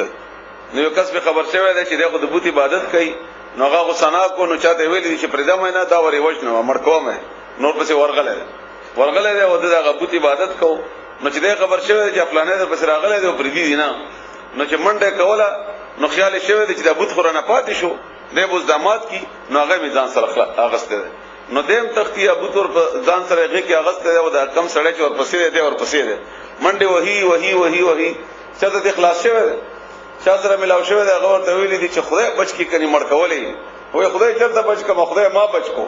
نو یو کس به خبر شوی دی چې دغه د بت عبادت کوي نو هغه غسنا کو نو چاته ویلی چې پردا مینه دا وری وښنه مړ کومه نور پسې ورغله دی او دغه بت عبادت کوو نو چې دغه خبر شوی دی چې فلانه در پسې راغله دی او پردي دي نه نو چې منډه کوله نو خیال شوی دی چې د بت خورانه پاتې شو د بوز دامات کی نو هغه میزان سره اغسته نو دیم تختی ابو تور په ځان سره هغه کې اغسته او دا کم سړی چې ور پسې دی ور پسې دی منډه وਹੀ چاته د اخلاص شوی دی چا سره ملاو شوی دی هغه ورته ویلي دي چې خدای بچ کی کني مړ کولې وای خدای چرته بچ کما خدای ما بچ کو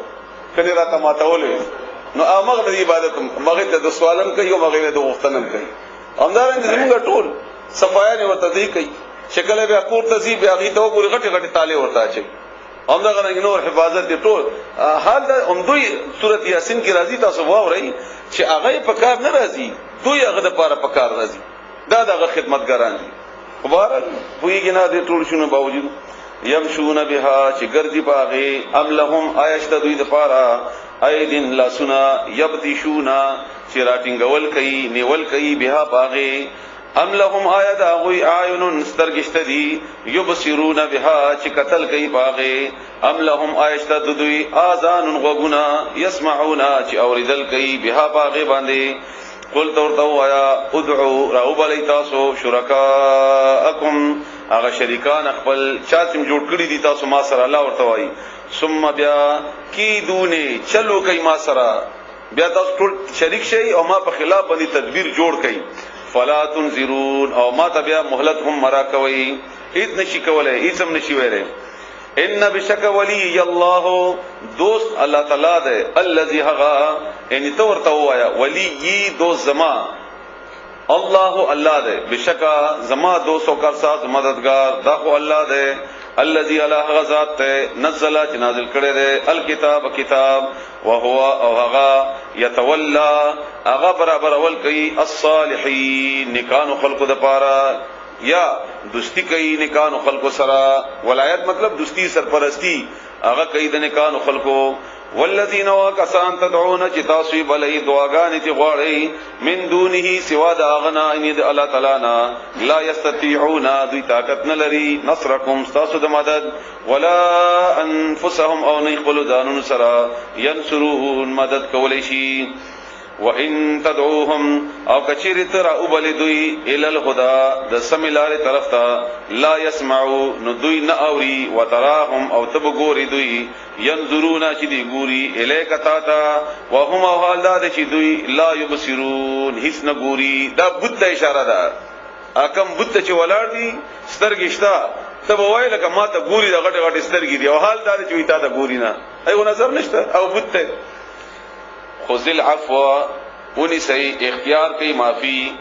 کني راته ماتولې نو امغه د عبادت مغه ته د سوالم کوي او مغه د غوښتنم کوي همدارنګه زمونږ ټول صفایان ورته دی کوي شکل به کور تزي به هغه ته ګوري غټي تاله ورته اچي همدغه نور حفاظت دي ټول حال د دوی سورۃ یاسین کې راځي تاسو واورئ چې هغه په کار نه راځي دوی هغه د پاره په کار راځي دا دغه خدمتګاران دي مبارک ویګ نه دي ټول شنو باوجود يمشون بها چې ګرځي باغې ام لهم عائشت دوی د پاره ايدن لا سنا يبتشونا چې راټینګول کوي نیول کوي بها باغې ام لهم آیت اغوی آیون سترگشت دی یبصرون بها چی قتل کئی باغے ام لهم آیشت دوی آزان غوگنا یسمعونا چی اوردل کئی بها باغے باندے قل تورتو آیا ادعو راو بلی تاسو شرکاءکم آغا شریکان اقبل چاچم جوڑ کری دی تاسو ما سر اللہ ورتوائی ثم بیا کی دونے چلو کئی ما سر بیا تاسو ټول شریک شئی او ما په خلاف بنی تدبیر جوړ کئی فلا تنذرون او ما تبیا مهلت هم مرا کوي هیڅ نشي کولای هیڅ هم نشي ویره ان بشک ولی الله دوست الله تعالی ده الذي هغا ان تورته وایا ولی دوست زما الله ده بشک زما دوست او کار ساز مددگار دا خو الله ده الذي الله غزاد نزل نازل کړي ده الکتاب کتاب وهو او هغا يتولى هغه برابر اول کوي الصالحین نکانو خلقو د پاره یا دوستی کوي نکانو خلقو سره ولایت مطلب دوستی سرپرستی هغه کوي د نکانو خلقو والذین وکسان تدعون جتاسوی بلئی دعاګانې چې غواړي من دونه سوا د اغنا ان د الله تعالی نه لا یستطيعون دوی طاقت نه لري نصرکم تاسو د مدد ولا انفسهم او نه خپل ځانونو سره ينصرون مدد کولای شي وان تدعوهم او کچیر تر او بل دوی ال الهدى د سمیلار طرف ته لا يسمعوا نو دوی نه اوري وتراهم او تب ګوري دوی ينظرون چې دی ګوري الیک تا تا وهم حال چې دوی لا يبصرون هیڅ نه ګوري دا بت اشاره ده اکم بت چې ولاړ دي سترګشتا تب وای لکه ما ته ګوري د غټ غټ سترګې دی او حال دا چې وی تا ته ګوري نه ایو نظر نشته او بت خذل عفو ونی صحیح اختیار کئی معافی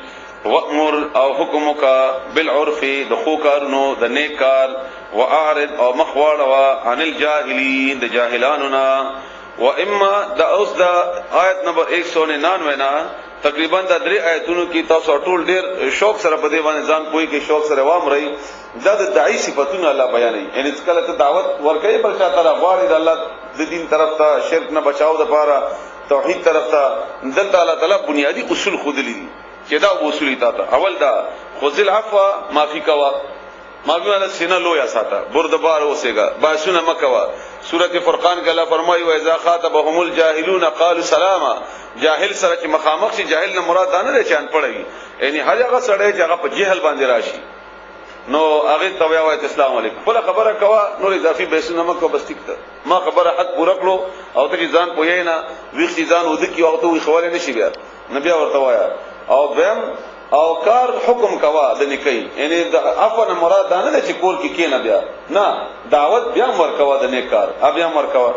وامر او حکمک بالعرف د خو کارونو د نیک کار واعرض او مخواړه عن الجاهلین د جاهلاننا و اما د اوس د آیت نمبر 199 نا تقریبا د درې آیتونو کې تاسو ټول ډیر شوق سره په دې باندې ځان کوی کې شوق سره وام رہی دا د داعی صفاتونه الله بیانوي ان کله ته دعوت ورکړي بل شاته غواړي د الله د دین طرف ته شرک نه بچاو د پاره توحید طرف ته د الله تعالی بنیادی اصول خود لیدي چې دا اصول ته اول دا خذل عفو معافی کوا معافی والا سینه لویا ساته بردبار اوسېګا باسونه مکوا سورۃ فرقان کې الله فرمایي و اذا خاطبهم الجاهلون قالوا سلاما جاهل سره چې مخامخ شي جاهل نه مراد دا نه چې ان پړوي یعنی هغه سره چې هغه په جهل باندې راشي نو هغه ته وایي السلام علیکم بل خبره کوا نو اضافي بیسونه مکو بس ټیک ما خبره حق پوره کړو او ته ځان پوهې نه ویښ ځان ود کی او ته وی خوله نشي بیا نبی ورته وایا او بهم او کار حکم کوا د نکي یعنی د عفو مراد دا نه چې کور کې نه بیا نه دعوت بیا ورکوا د نیک کار بیا ورکوا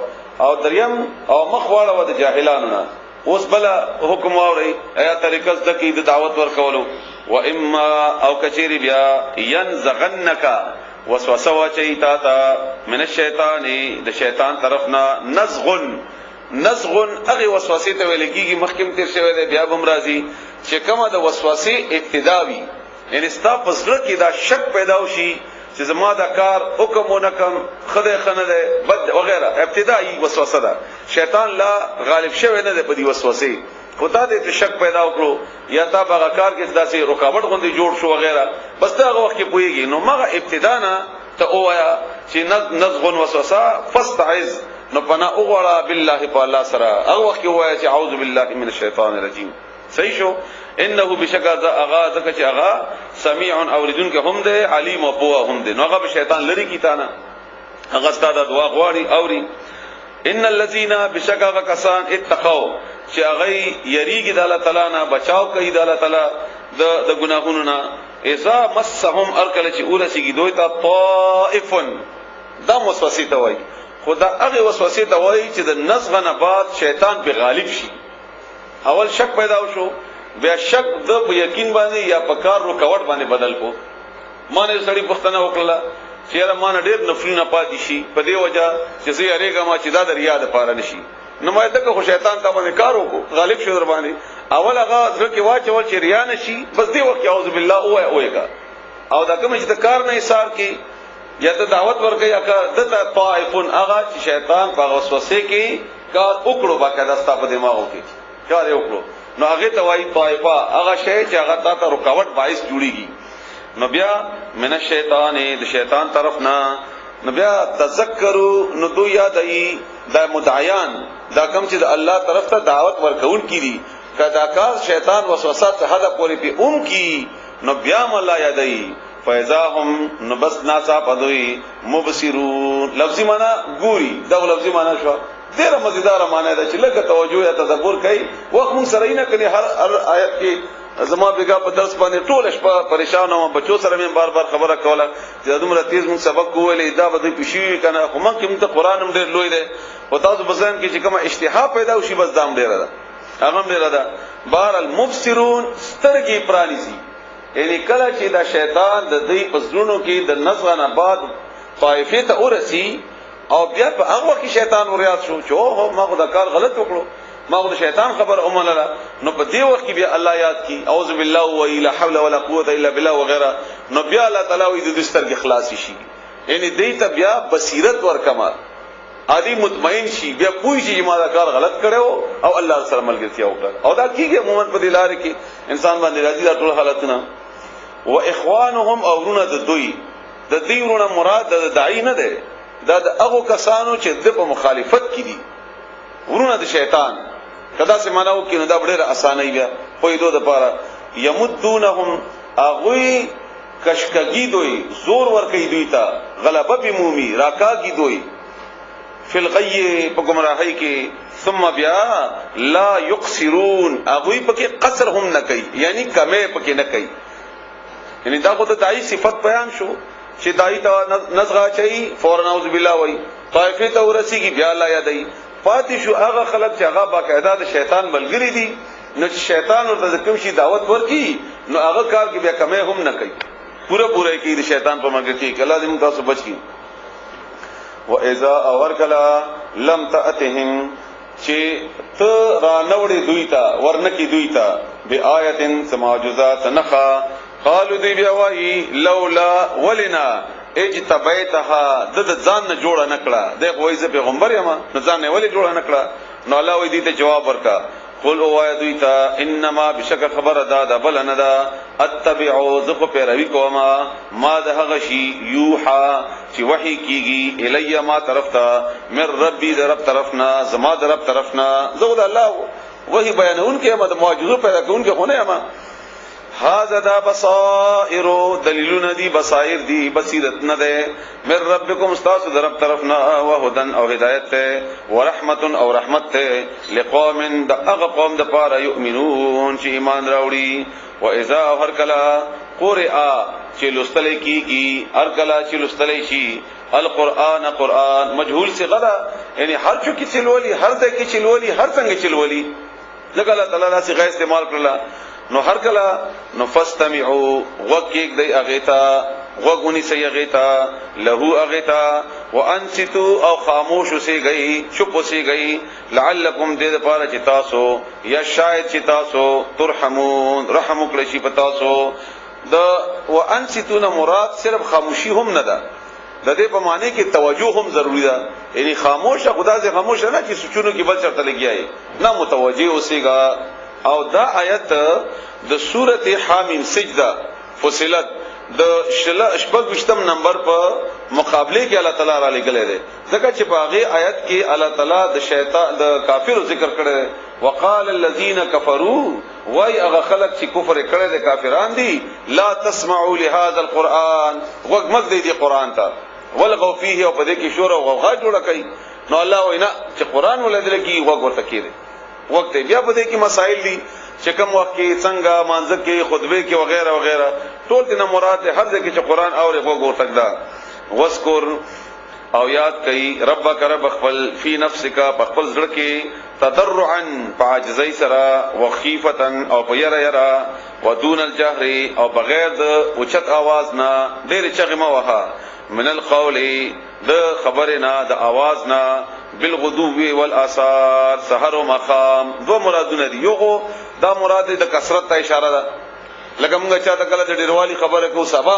او دریم او مخواړه و د جاهلانو نه اوس بل حکم اوري ایا طریقه ځکه د دعوت ورکولو و اما او کچيري بیا ينزغنک وسوسه واچي تا من الشیطان د شیطان طرفنا نزغن اغه وسوسه ته ولګيږي مخکم تیر شوی دی بیا بم راضي چې کومه د وسوسه ابتداوي یعنی ستا پسړه کې دا شک پیدا وشي چې زما دا کار حکم ونکم خدای خنه ده بد وغیرہ ابتدائی وسوسه ده شیطان لا غالب شوی نه ده په دې وسوسه خدا دې شک پیدا وکړو یا تا بغا کار کې داسې رکاوټ غوندي جوړ شو وغیرہ بس دا وخت کې پويږي نو مغه ابتدا نه ته وایا چې نزغن وسوسه فاستعذ نو پنا وغړه بالله په الله سره هغه وخت کې وایا چې اعوذ بالله من الشیطان الرجیم صحیح شو انه بشکا اغا زکه چې اغا سميع اوریدون کې هم ده علیم او پوه هم ده نو هغه شیطان لري کی تا نه هغه ستاسو دعا غواړي اوري ان الذين بشکا کسان اتقوا چې هغه یریږي د الله تعالی نه بچاو کوي د الله تعالی د ګناهونو نه اذا مسهم ارکل چې اورسیږي دوی ته طائفن دا وسوسه ته وایي خدا هغه وسوسه ته وایي چې د نزغ نه بعد شیطان به غالب شي اول شک پیدا وشو بیا شک د یقین باندې یا پکار رکاوټ باندې بدل کو مانه سړی پښتنه وکړه چیرې مان ډېر نفرین پاتې شي په دې وجہ چې زه یریګه ما چې دا د ریا د پاره نشي نمایده کو شیطان ته باندې کار وکړو غالب شو در باندې اول هغه ځکه واچول چې ریا نشي بس دې وخت اعوذ بالله اوېګا او دا کوم چې د کار نه ایثار کی یا ته دعوت ورکې یا د طائفون هغه چې شیطان په وسوسه کې کار وکړو باقاعده ستا په دماغو کې کار وکړو نو هغه ته وایي طائفه هغه شی چې هغه ته رکاوټ باعث جوړیږي نو بیا من الشیطان د شیطان طرف نه نو بیا تذکروا نو دو یادای د مدعیان دا کم چې د الله طرف ته دعوت ورکون کیږي کدا کار شیطان وسوسه ته حدا پوری په کی نو بیا مولا یادای فیضاهم نو بس ناسا پدوی مبصرون لفظی معنا ګوري دا لفظی معنا شو ډیره مزیدار معنی ده چې لکه توجه یا تدبر کوي وخت مون سره نه کني هر آیت کې زما بیګا په درس باندې ټول شپه پریشان وم بچو سره مې بار بار خبره کوله چې دومره تیز مون سبق کوولې دا به پښې کنه خو مونږ کې قرآن هم ډېر لوی دی او تاسو بزن کې چې کومه اشتها پیدا وشي بس دام ډېر ده هغه ډېر ده بار المبصرون سترګې پرانیزي یعنی کله چې دا شیطان د دې پسونو کې د نزغ نه بعد طائفه ته ورسی او بیا په هغه کې شیطان وريات شو چې او ما خو دا کار غلط وکړو ما خو شیطان خبر اومنه نو په دې وخت کې بیا الله یاد کی اعوذ بالله و لا حول ولا قوه الا بالله وغيرها نو بیا الله تعالی دې د سترګې خلاص شي یعنی دې ته بیا بصیرت ورکما عادي مطمئن شي بیا پوي شي ما دا کار غلط کړو او الله سره ملګرتیا وکړه او دا کیږي عموما په دې لار کې انسان باندې راځي دا ټول حالتونه و اخوانهم اورونه د دوی د دې ورونه مراد د داعی نه ده دا د هغه کسانو چې د په مخالفت کې دي ورونه د شیطان کدا سه ماناو کې نو دا ډېر اسانه بیا خو دې د پاره یمدونهم اغوی کشکګی دوی زور ور کوي دوی ته غلبه به مومي راکاږي دوی فل غی په گمراهی کې ثم بیا لا یقصرون اغوی پکې قصر هم نه کوي یعنی کمه پکې نه کوي یعنی دا خو د دای صفت بیان شو چې دای ته نزغه چي فورن اعوذ بالله وای طائفه ته ورسیږي بیا الله یادای پاتې شو هغه خلک چې هغه باقاعده د شیطان ملګری دي نو شیطان ورته کوم شي دعوت ورکي نو هغه کار کې بیا کمه هم نه کوي پورا کې د شیطان په ملګری کې الله دې موږ تاسو بچ کی و اذا اورکلا لم تاتهم چې ته را نوړې دوی ته ورنکی دوی ته بیااتن سماجزات نخا قالو دی بیا وای لولا ولنا اجتبیتها د ځان نه جوړه نکړه د کوی ز پیغمبر یم نه ځان نه ولې جوړه نکړه نو الله وی دې ته جواب ورکا قل او دوی ته انما بشک خبر ادا بل نه دا اتبعوا ذق پیروي کوما ما ده غشي یوحا چې وحي کیږي الی ما طرف ته من ربي در رب طرفنا زما در رب طرفنا زو د الله وحی بیانون کې ما د معجزو پیدا کون کې خونه ما هاذا دا بصائر دلیلون دی بصائر دی بصیرت نه ده من ربکم استاس درب طرفنا وهدن او هدایت ته ورحمت او رحمت ته لقوم د اغه قوم د پاره یؤمنون چې ایمان راوړي واذا هر کلا قرئ چې لستل کیږي هر کلا چې لستل شي القرآن قرآن مجهول سے غدا یعنی هر چو کی چلولی هر د کی چلولی هر څنګه چلولی لکه الله تعالی سی غیر استعمال کړل نو هر کلا نو فاستمعوا وقيق دی اغیتا وغونی سی اغیتا له اغیتا وانصتوا او خاموش سی گئی چپ سی گئی لعلکم دې لپاره چې تاسو یا شاید چې تاسو ترحمون رحم وکړي شي پتا تاسو د وانصتون مراد صرف خاموشي هم نه ده د دې په معنی کې توجه هم ضروری ده یعنی خاموشه خدا سے خاموش نه چې سوچونو کې بل چرته لګیای نه متوجه اوسېګا او دا آیت د سورته حامیم سجده فصلت د شپږ وشتم نمبر په مقابله کې الله تعالی را لګلې ده ځکه چې په هغه آیت کې الله تعالی د شیطان د کافرو ذکر کړي وقال الذين كفروا وای هغه خلق چې کفر کړي د کافران دي لا تسمعوا لهذا القران وګمګ دی قران ته ولغوا فيه او په دې کې شور او غوغا جوړه کوي نو الله وینا چې قران ولدل کی وګورته کړي وخت بیا په دې کې مسائل دي چې کوم وخت کې څنګه مانځ کې خطبه کې وغیرہ وغیرہ ټول دې مراد هر ځکه چې قران اوري وګورته دا وذکر او یاد کئ ربک رب خپل فی نفسک خپل زړه کې تضرعا فعجزی سرا وخیفتا او پیرا یرا ودون الجهر او بغیر د اوچت आवाज نه ډېر چغمه وها من القول د خبرنا د आवाज نه بالغدو والآثار سحر و مقام دو مرادونه دي یو دا مراد د کثرت ته اشاره ده لکه موږ چاته کله د ډیروالي خبره کو سبا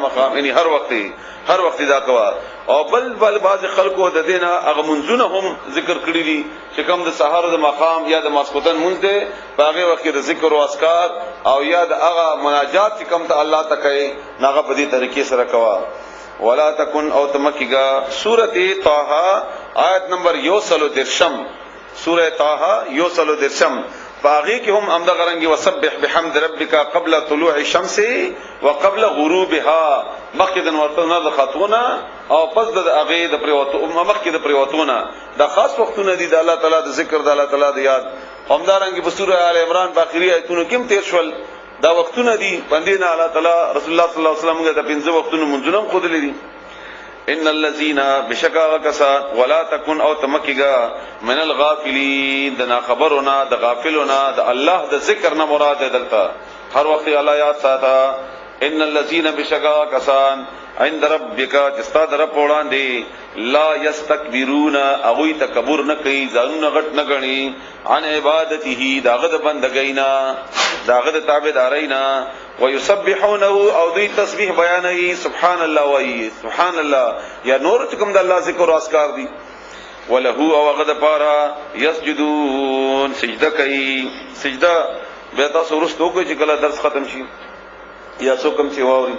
مقام یعنی هر وخت دا کوا او بل بعض خلکو د دینه هغه منځونه هم ذکر کړی دي چې کوم د سحر د مقام یا د ماسخوتن منځ ده باغه وخت د ذکر او اسکار او یا د هغه مناجات چې کوم ته الله تکای ناغه په دې طریقې سره کوا ولا تکن او تمکیگا سورۃ طه آیت نمبر 130 سورۃ طه 130 باغی کې هم امدا غرنګي وسبح بحمد ربک قبل طلوع الشمس وقبل غروبها مخکدن ورته د خاتونه او پس د اغه د پریوتو مخکې د پریوتونه د خاص وختونه دي د الله تعالی د ذکر د الله تعالی د یاد همدارنګي په سورۃ آل عمران په اخري آیتونو کې تیر شول دا وختونه دي باندې الله تعالی رسول الله صلی الله علیه وسلم د پنځه وختونو منځونم خود لري ان الذين بشکا کسا ولا تکن او تمکیگا من الغافلین دنا خبرنا د غافلنا د الله د ذکر نه مراد دلته هر وخت الله یاد ساته ان الذين بشکا کسان عند ربک جستا در پوړاندې لا یستكبرون اغوی تکبر نه کوي ځانونه غټ نه غني عن عبادته داغه د بندګینا داغه د تابعدارینا ويسبحونه او دوی تسبیح بیانوي سبحان الله وای سبحان الله یا نور کوم د الله ذکر او اذکار دي وله او غد پارا یسجدون سجده کوي سجده به تاسو ورستو کوی چې کله درس ختم شي یا څوک هم چې واوري